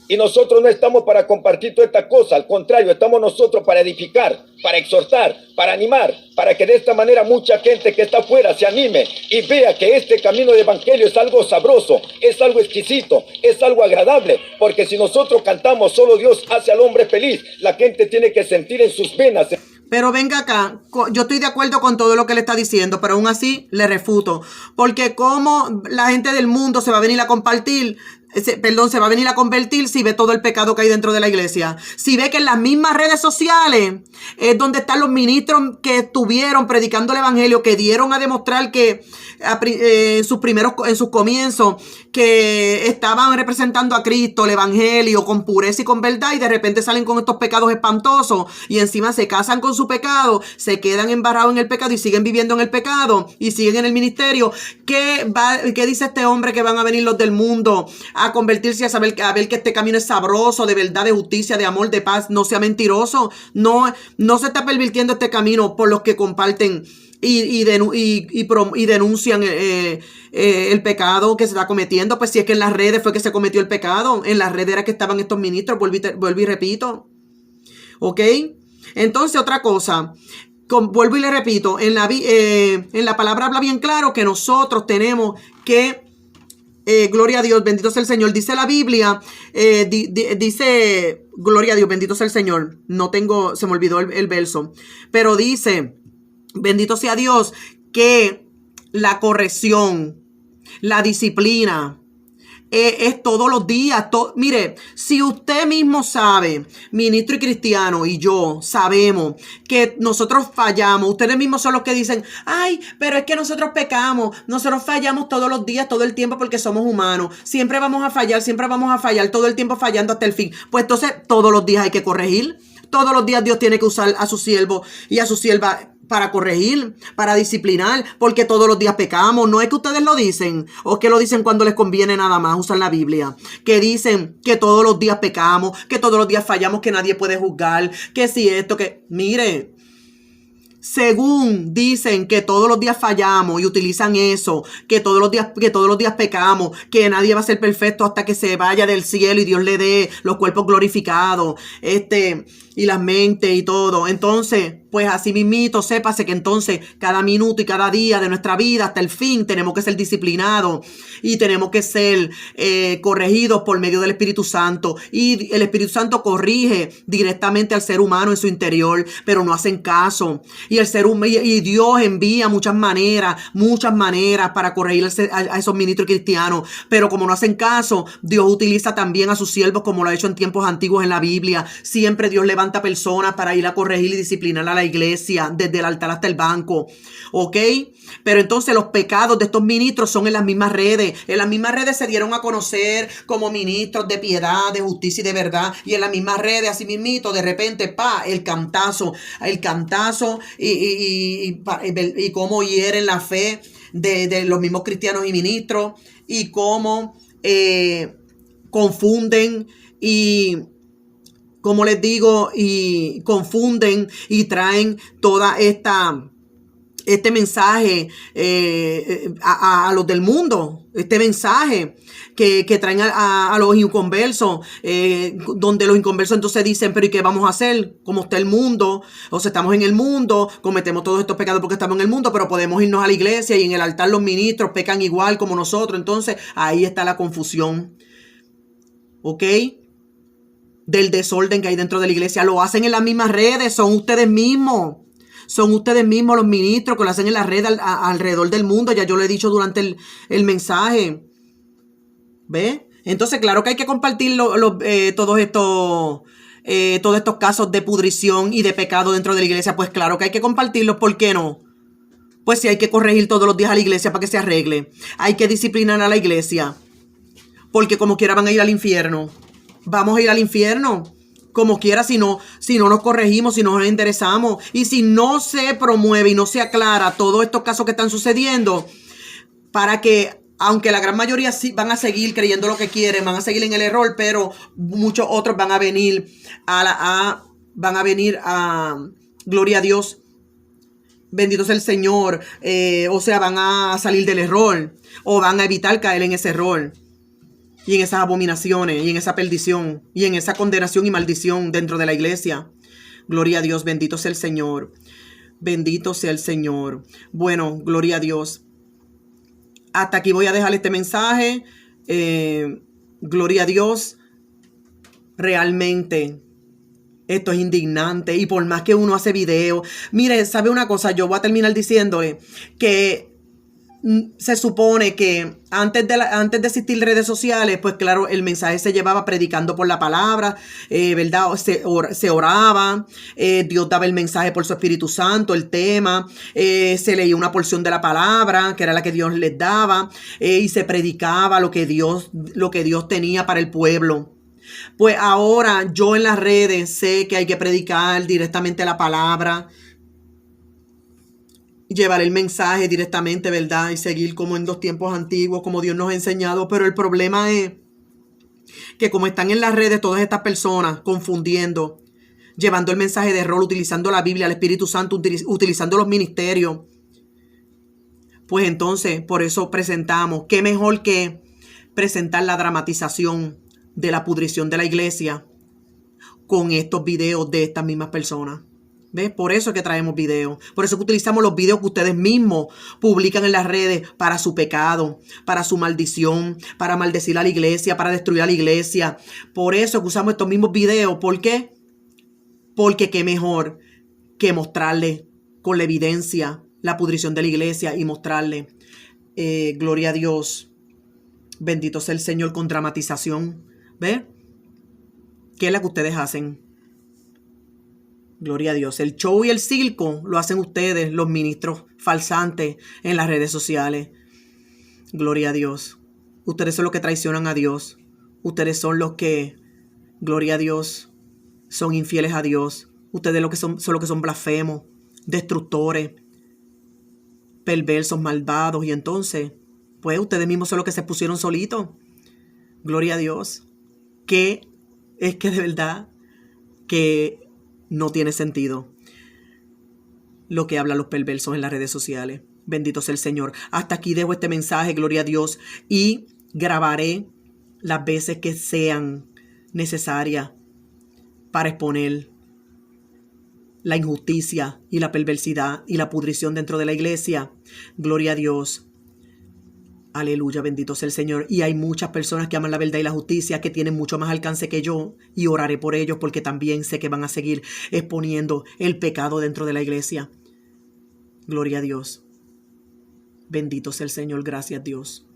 Y nosotros no estamos para compartir toda esta cosa, al contrario, estamos nosotros para edificar, para exhortar, para animar, para que de esta manera mucha gente que está afuera se anime y vea que este camino de evangelio es algo sabroso, es algo exquisito, es algo agradable, porque si nosotros cantamos solo Dios hace al hombre feliz, la gente tiene que sentir en sus venas. Pero venga acá, yo estoy de acuerdo con todo lo que le está diciendo, pero aún así le refuto, porque cómo la gente del mundo se va a venir a compartir, se va a venir a convertir si ve todo el pecado que hay dentro de la iglesia. Si ve que en las mismas redes sociales es donde están los ministros que estuvieron predicando el evangelio, que dieron a demostrar que en sus comienzos, que estaban representando a Cristo, el evangelio, con pureza y con verdad, y de repente salen con estos pecados espantosos, y encima se casan con su pecado, se quedan embarrados en el pecado y siguen viviendo en el pecado, y siguen en el ministerio. ¿Qué dice este hombre que van a venir los del mundo a convertirse, a ver que este camino es sabroso, de verdad, de justicia, de amor, de paz? No sea mentiroso. No se está pervirtiendo este camino por los que comparten y denuncian el pecado que se está cometiendo. Pues si es que en las redes fue que se cometió el pecado, en las redes era que estaban estos ministros, vuelvo y repito. ¿Ok? Entonces, otra cosa, vuelvo y le repito, en la palabra habla bien claro que nosotros tenemos que gloria a Dios, bendito sea el Señor. Dice la Biblia, dice, gloria a Dios, bendito sea el Señor. Se me olvidó el verso. Pero dice, bendito sea Dios, que la corrección, la disciplina, es todos los días. Mire, si usted mismo sabe, ministro y cristiano, y yo sabemos que nosotros fallamos, ustedes mismos son los que dicen, ay, pero es que nosotros pecamos, nosotros fallamos todos los días, todo el tiempo, porque somos humanos, siempre vamos a fallar, todo el tiempo fallando hasta el fin. Pues entonces todos los días hay que corregir, todos los días Dios tiene que usar a su siervo y a su sierva para corregir, para disciplinar, porque todos los días pecamos. No es que ustedes lo dicen, o que lo dicen cuando les conviene nada más, usan la Biblia, que dicen que todos los días pecamos, que todos los días fallamos, que nadie puede juzgar, que si esto, que... Mire, según dicen que todos los días fallamos y utilizan eso, que todos los días pecamos, que nadie va a ser perfecto hasta que se vaya del cielo y Dios le dé los cuerpos glorificados, y las mentes y todo. Entonces, pues así mismito, sépase que entonces cada minuto y cada día de nuestra vida hasta el fin tenemos que ser disciplinados y tenemos que ser corregidos por medio del Espíritu Santo. Y el Espíritu Santo corrige directamente al ser humano en su interior, pero no hacen caso. Y Dios envía muchas maneras para corregir a esos ministros cristianos, pero como no hacen caso, Dios utiliza también a sus siervos, como lo ha hecho en tiempos antiguos en la Biblia. Siempre Dios levanta personas para ir a corregir y disciplinar a la iglesia, desde el altar hasta el banco, ¿ok? Pero entonces los pecados de estos ministros son en las mismas redes. En las mismas redes se dieron a conocer como ministros de piedad, de justicia y de verdad. Y en las mismas redes, así mismito, de repente, el cantazo y cómo hieren la fe de los mismos cristianos y ministros, y cómo confunden y, como les digo, y confunden y traen toda este mensaje a los del mundo, este mensaje que traen a los inconversos, donde los inconversos entonces dicen, pero ¿y qué vamos a hacer? Como está el mundo, o sea, estamos en el mundo, cometemos todos estos pecados porque estamos en el mundo, pero podemos irnos a la iglesia y en el altar los ministros pecan igual como nosotros. Entonces ahí está la confusión, ¿ok? Del desorden que hay dentro de la iglesia. Lo hacen en las mismas redes, son ustedes mismos. Son ustedes mismos los ministros que lo hacen en la red alrededor del mundo. Ya yo lo he dicho durante el mensaje. ¿Ve? Entonces, claro que hay que compartir todos estos casos de pudrición y de pecado dentro de la iglesia. Pues claro que hay que compartirlos. ¿Por qué no? Pues sí, hay que corregir todos los días a la iglesia para que se arregle. Hay que disciplinar a la iglesia. Porque como quiera van a ir al infierno. Vamos a ir al infierno. Como quiera, si no nos corregimos, si no nos enderezamos, y si no se promueve y no se aclara todos estos casos que están sucediendo, para que, aunque la gran mayoría sí van a seguir creyendo lo que quieren, van a seguir en el error, pero muchos otros van a venir gloria a Dios, bendito sea el Señor, o sea, van a salir del error, o van a evitar caer en ese error, y en esas abominaciones, y en esa perdición, y en esa condenación y maldición dentro de la iglesia. Gloria a Dios, bendito sea el Señor. Bendito sea el Señor. Bueno, gloria a Dios. Hasta aquí voy a dejar este mensaje. Gloria a Dios. Realmente esto es indignante. Y por más que uno hace video. Mire, ¿sabe una cosa? Yo voy a terminar diciéndole que se supone que antes de existir redes sociales, pues claro, el mensaje se llevaba predicando por la palabra, ¿verdad? Se oraba, Dios daba el mensaje por su Espíritu Santo, el tema, se leía una porción de la palabra, que era la que Dios les daba, y se predicaba lo que Dios tenía para el pueblo. Pues ahora yo en las redes sé que hay que predicar directamente la palabra, llevar el mensaje directamente, ¿verdad? Y seguir como en los tiempos antiguos, como Dios nos ha enseñado. Pero el problema es que como están en las redes todas estas personas confundiendo, llevando el mensaje de error, utilizando la Biblia, el Espíritu Santo, utilizando los ministerios, pues entonces por eso presentamos, qué mejor que presentar la dramatización de la pudrición de la iglesia con estos videos de estas mismas personas. ¿Ves? Por eso es que traemos videos. Por eso que utilizamos los videos que ustedes mismos publican en las redes para su pecado, para su maldición, para maldecir a la iglesia, para destruir a la iglesia. Por eso que usamos estos mismos videos. ¿Por qué? Porque qué mejor que mostrarle con la evidencia la pudrición de la iglesia y mostrarle, gloria a Dios, bendito sea el Señor, con dramatización. ¿Ves? ¿Qué es la que ustedes hacen? Gloria a Dios. El show y el circo lo hacen ustedes, los ministros falsantes en las redes sociales. Gloria a Dios. Ustedes son los que traicionan a Dios. Ustedes son los que, gloria a Dios, son infieles a Dios. Ustedes son los que son blasfemos, destructores, perversos, malvados. Y entonces, pues ustedes mismos son los que se pusieron solitos. Gloria a Dios. Que es que de verdad que no tiene sentido lo que hablan los perversos en las redes sociales. Bendito sea el Señor. Hasta aquí dejo este mensaje, gloria a Dios. Y grabaré las veces que sean necesarias para exponer la injusticia y la perversidad y la pudrición dentro de la iglesia. Gloria a Dios. Aleluya, bendito sea el Señor. Y hay muchas personas que aman la verdad y la justicia, que tienen mucho más alcance que yo, y oraré por ellos porque también sé que van a seguir exponiendo el pecado dentro de la iglesia. Gloria a Dios. Bendito sea el Señor, gracias Dios.